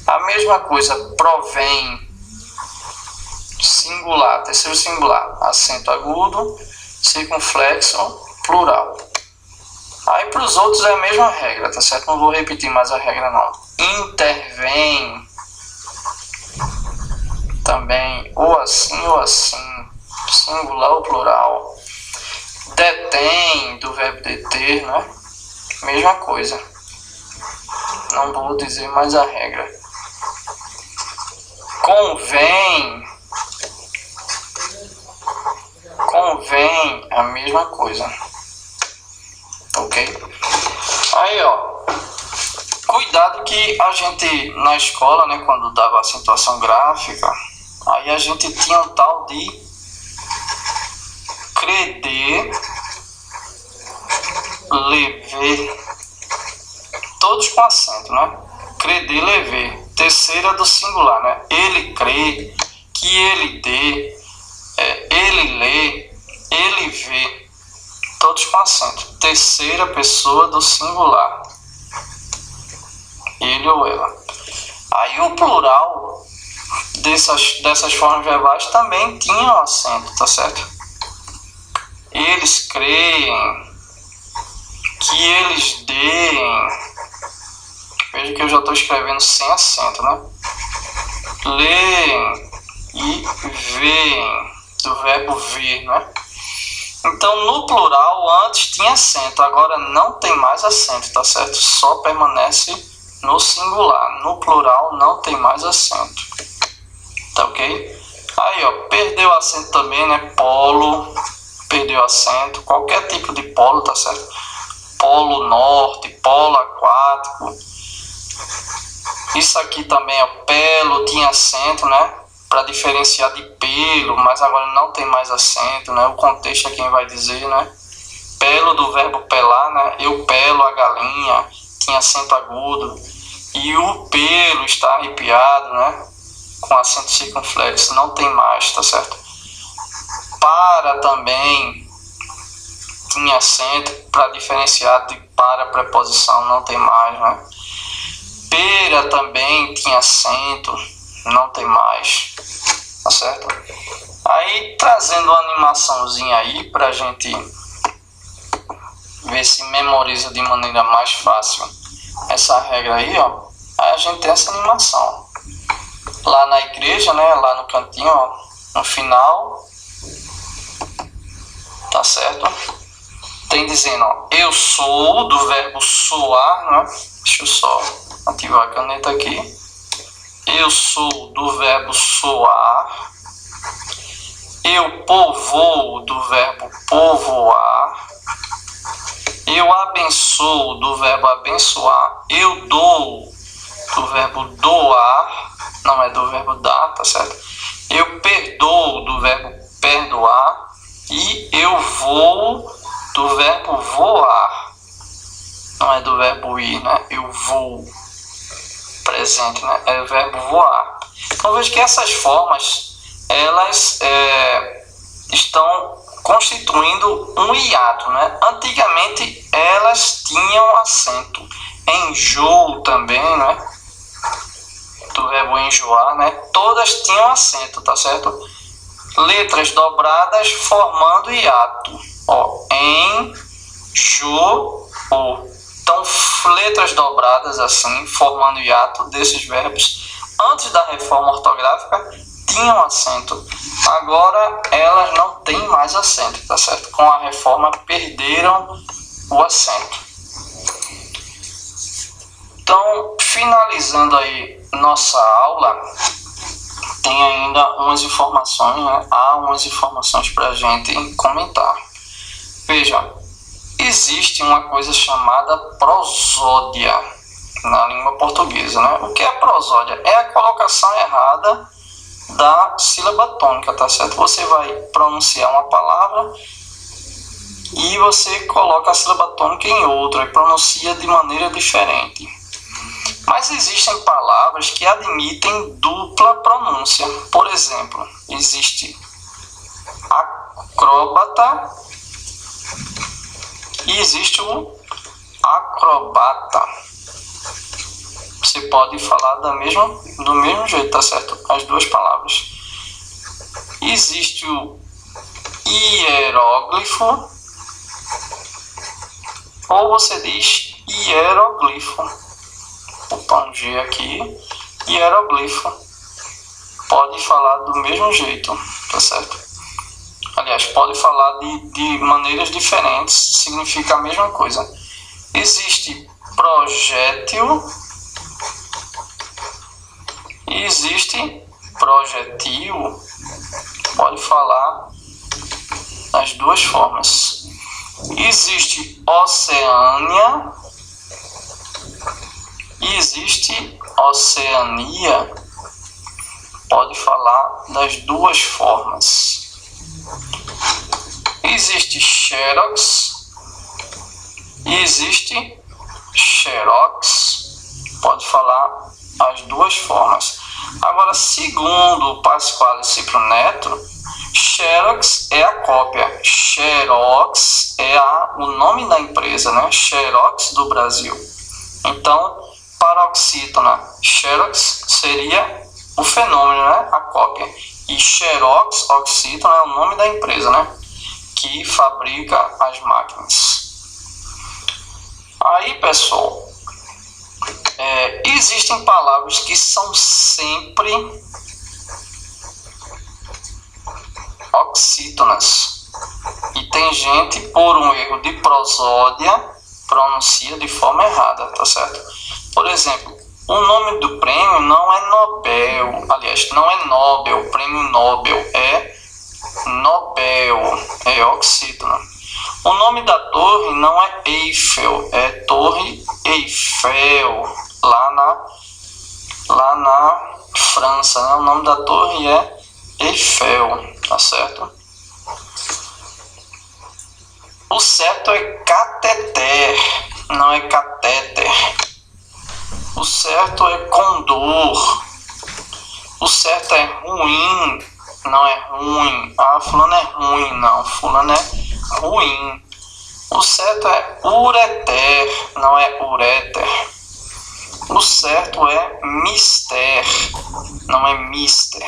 A mesma coisa, provém, singular, terceiro singular, acento agudo, circunflexo, plural. Aí para os outros é a mesma regra, tá certo? Não vou repetir mais a regra não. Intervém, também, ou assim, singular ou plural. Detém, do verbo deter, né? Mesma coisa. Não vou dizer mais a regra. Convém, a mesma coisa. Ok? Aí, ó. Cuidado que a gente, na escola, né, quando dava acentuação gráfica, aí a gente tinha um tal de creder, lever, todos com acento, né? Creder, lever, terceira do singular, né? Ele crê, que ele dê, ele lê, ele vê, todos com acento. Terceira pessoa do singular, ele ou ela. Aí o plural dessas formas verbais também tinham acento, tá certo? Eles creem, que eles deem. Veja que eu já estou escrevendo sem acento, né? Leem e veem, do verbo ver, né? Então, no plural, antes tinha acento, agora não tem mais acento, tá certo? Só permanece no singular. No plural, não tem mais acento. Tá ok? Aí, ó, perdeu acento também, né? Polo, perdeu acento. Qualquer tipo de polo, tá certo? Polo norte, polo aquático. Isso aqui também, ó, pelo, tinha acento, né? Para diferenciar de pelo, mas agora não tem mais acento, né? O contexto é quem vai dizer, né? Pelo do verbo pelar, né? Eu pelo a galinha, tinha acento agudo. E o pelo está arrepiado, né? Com acento circunflexo, não tem mais, tá certo? Para também tinha acento para diferenciar de para preposição, não tem mais, né? Pera também tinha acento, não tem mais, tá certo? Aí, trazendo uma animaçãozinha aí pra gente ver se memoriza de maneira mais fácil essa regra aí, ó. Aí a gente tem essa animação. Lá na igreja, né, lá no cantinho, ó, no final, tá certo? Tem dizendo, ó, eu sou, do verbo soar, né? Deixa eu só ativar a caneta aqui. Eu sou, do verbo soar. Eu povoo, do verbo povoar. Eu abençoo, do verbo abençoar. Eu dou, do verbo doar. Não é do verbo dar, tá certo? Eu perdoo, do verbo perdoar. E eu vou, do verbo voar. Não é do verbo ir, né? Eu vou. Presente, né? É o verbo voar. Então veja que essas formas, elas estão constituindo um hiato, né? Antigamente elas tinham acento. Enjoo também, né? Do verbo enjoar, né? Todas tinham acento, tá certo? Letras dobradas formando hiato. Ó, enjoo. Então, letras dobradas assim, formando hiato desses verbos, antes da reforma ortográfica, tinham acento. Agora, elas não têm mais acento, tá certo? Com a reforma, perderam o acento. Então, finalizando aí nossa aula, tem ainda umas informações, né? Há umas informações para a gente comentar. Veja, existe uma coisa chamada prosódia na língua portuguesa, né? O que é prosódia? É a colocação errada da sílaba tônica, tá certo? Você vai pronunciar uma palavra e você coloca a sílaba tônica em outra e pronuncia de maneira diferente. Mas existem palavras que admitem dupla pronúncia. Por exemplo, existe acróbata e existe o acrobata. Você pode falar do mesmo jeito, tá certo? As duas palavras. Existe o hieróglifo, ou você diz hieroglifo. Opa, um G aqui. Hieroglifo. Pode falar do mesmo jeito, tá certo? Aliás, pode falar de maneiras diferentes, significa a mesma coisa. Existe projétil e existe projetil. Pode falar das duas formas. Existe Oceânia e existe Oceania. Pode falar das duas formas. Existe Xerox e existe Xerox. Pode falar as duas formas. Agora, segundo Pasquale Cipro Neto, Xerox é a cópia. Xerox é o nome da empresa, né? Xerox do Brasil. Então, paroxítona Xerox seria o fenômeno, né? A cópia. E Xerox Oxyton é o nome da empresa, né? Que fabrica as máquinas. Aí, pessoal, existem palavras que são sempre oxítonas. E tem gente, por um erro de prosódia, pronuncia de forma errada, tá certo? Por exemplo, o nome do prêmio não é Nobel, aliás, não é Nobel, prêmio Nobel, é Nobel, é oxítona. O nome da torre não é Eiffel, é Torre Eiffel, lá na França, né? O nome da torre é Eiffel, tá certo? O certo é cateter, não é catéter. O certo é condor. O certo é ruim, não é ruim. Ah, fulano é ruim, não. Fulano é ruim. O certo é ureter, não é ureter. O certo é mister, não é mister.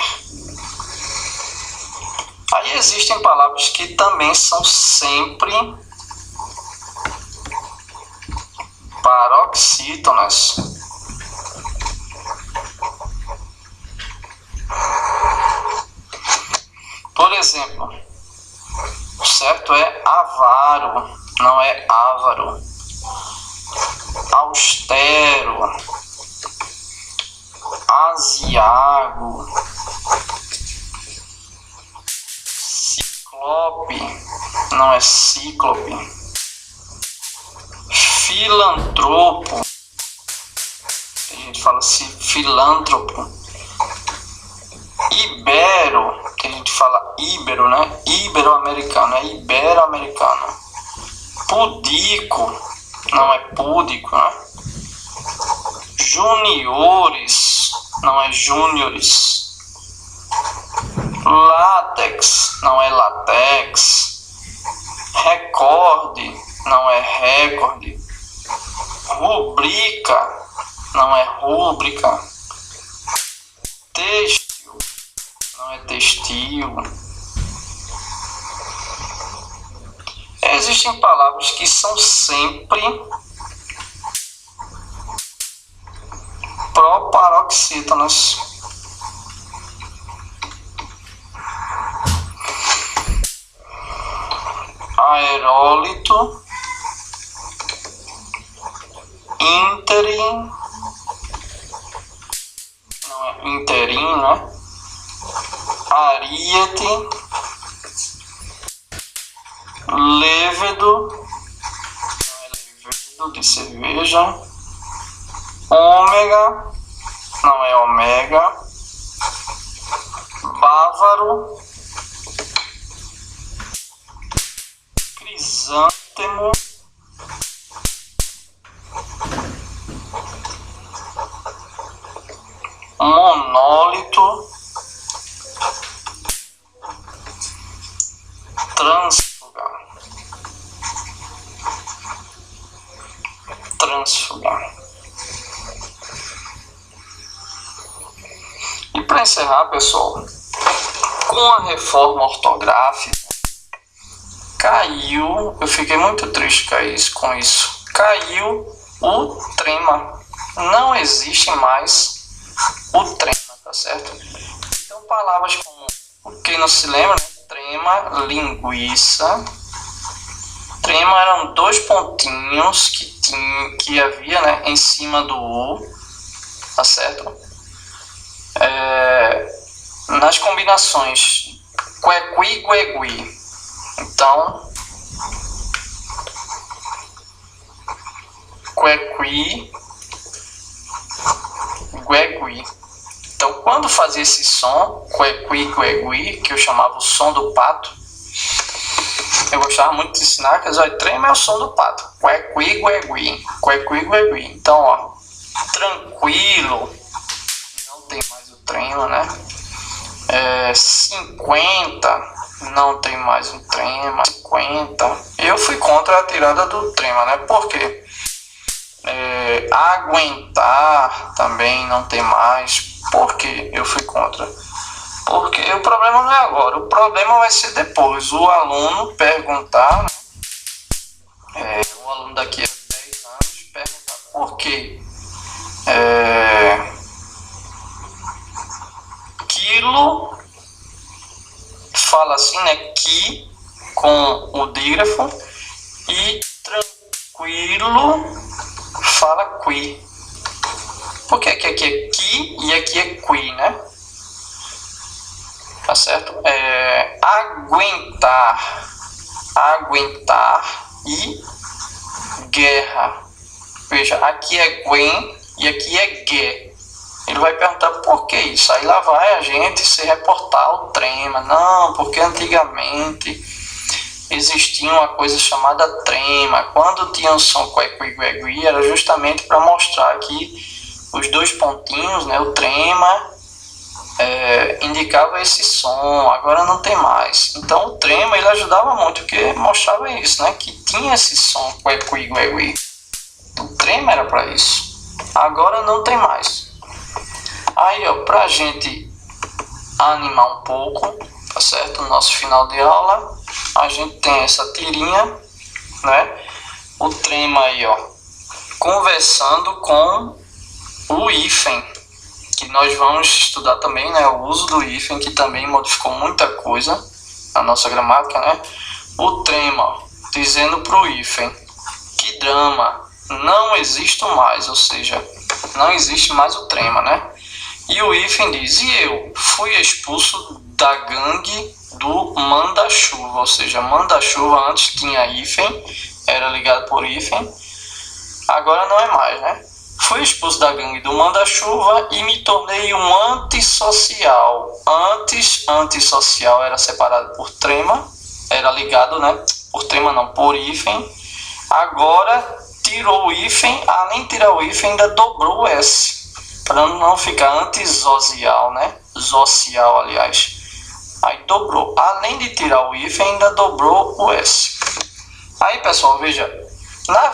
Aí existem palavras que também são sempre paroxítonas. Por exemplo, o certo é avaro, não é ávaro. Austero, asiago, ciclope, não é cíclope. Filantropo, a gente fala assim, filântropo. Ibero, que a gente fala íbero, né? Ibero-americano, é ibero-americano. Pudico, não é púdico, né? Juniores, não é júniores. Látex, não é latex. Recorde, não é recorde. Rubrica, não é rúbrica. Têxtil, não é textil. Existem palavras que são sempre proparoxítonas. Aerólito, ínterim, não é interim, né? Ariete, lévedo, não é levedo de cerveja. Ômega, não é omega. Bávaro, crisântemo, monólito, trânsfuga, trânsfuga. E para encerrar, pessoal, com a reforma ortográfica, caiu, eu fiquei muito triste com isso, caiu o trema. Não existe mais o trema, tá certo? Então, palavras como, quem não se lembra, né? Trema, linguiça. Trema eram dois pontinhos que havia, né, em cima do U, tá certo? Nas combinações quequi, guegui. Então, quequi, guegui. Então, quando fazia esse som, quequi, guegui, que eu chamava o som do pato, eu gostava muito de ensinar que o trema é o som do pato. Quequi, guegui, quequi, guegui. Então, ó, tranquilo, não tem mais o trema, né? 50, não tem mais um trema. 50. Eu fui contra a tirada do trema, né? Por quê? Aguentar também não tem mais. Por que eu fui contra? Porque o problema não é agora, o problema vai ser depois. O aluno perguntar, o aluno daqui a 10 anos perguntar por quê? Quilo fala assim, né? Que com o dígrafo, e tranquilo fala qui. Porque aqui é qui e aqui é qui, né? Tá certo? Aguentar e guerra. Veja, aqui é guen e aqui é gue. Ele vai perguntar por que isso. Aí lá vai a gente se reportar o trema. Não, porque antigamente existia uma coisa chamada trema. Quando tinha o som cuequi, era justamente para mostrar que os dois pontinhos, né, o trema, indicava esse som. Agora não tem mais. Então o trema ele ajudava muito, porque mostrava isso, né, que tinha esse som cuequi. O trema era para isso. Agora não tem mais. Aí, ó, pra gente animar um pouco, tá certo? No nosso final de aula, a gente tem essa tirinha, né? O trema aí, ó, conversando com o hífen, que nós vamos estudar também, né? O uso do hífen, que também modificou muita coisa na nossa gramática, né? O trema dizendo pro hífen: que drama, não existo mais, ou seja, não existe mais o trema, né? E o hífen diz: e eu fui expulso da gangue do manda-chuva, ou seja, manda-chuva antes tinha hífen, era ligado por hífen, agora não é mais, né? Fui expulso da gangue do manda-chuva e me tornei um antissocial. Antes, antissocial era separado por trema, era ligado, né? Por trema não, por hífen. Agora tirou o hífen, além de tirar o hífen, ainda dobrou o S, para não ficar antissocial, né? Social, aliás. Aí dobrou. Além de tirar o hífen, ainda dobrou o S. Aí, pessoal, veja. Na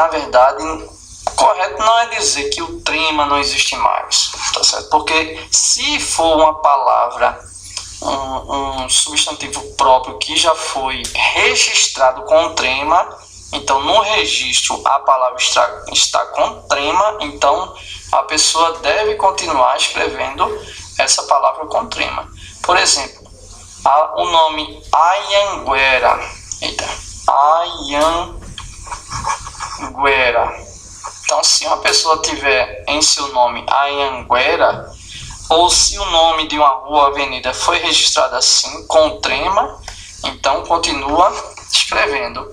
verdade, correto não é dizer que o trema não existe mais, tá certo? Porque se for uma palavra, um substantivo próprio que já foi registrado com trema, então no registro a palavra está com trema, então a pessoa deve continuar escrevendo essa palavra com trema. Por exemplo, o nome Anhanguera. Anhanguera. Então, se uma pessoa tiver em seu nome Anhanguera, ou se o nome de uma rua ou avenida foi registrado assim, com trema, então continua escrevendo.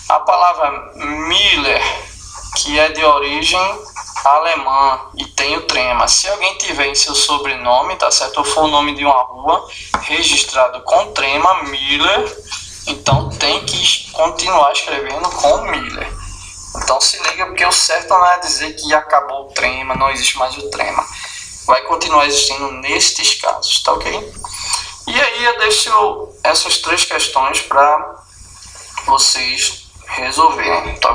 A palavra Miller, que é de origem alemã e tem o trema. Se alguém tiver em seu sobrenome, tá certo? Ou for o nome de uma rua registrado com trema, Miller, então tem que continuar escrevendo com Miller. Então se liga, porque o certo não é dizer que acabou o trema, não existe mais o trema. Vai continuar existindo nestes casos, tá ok? E aí eu deixo essas 3 questões para vocês resolverem, tá?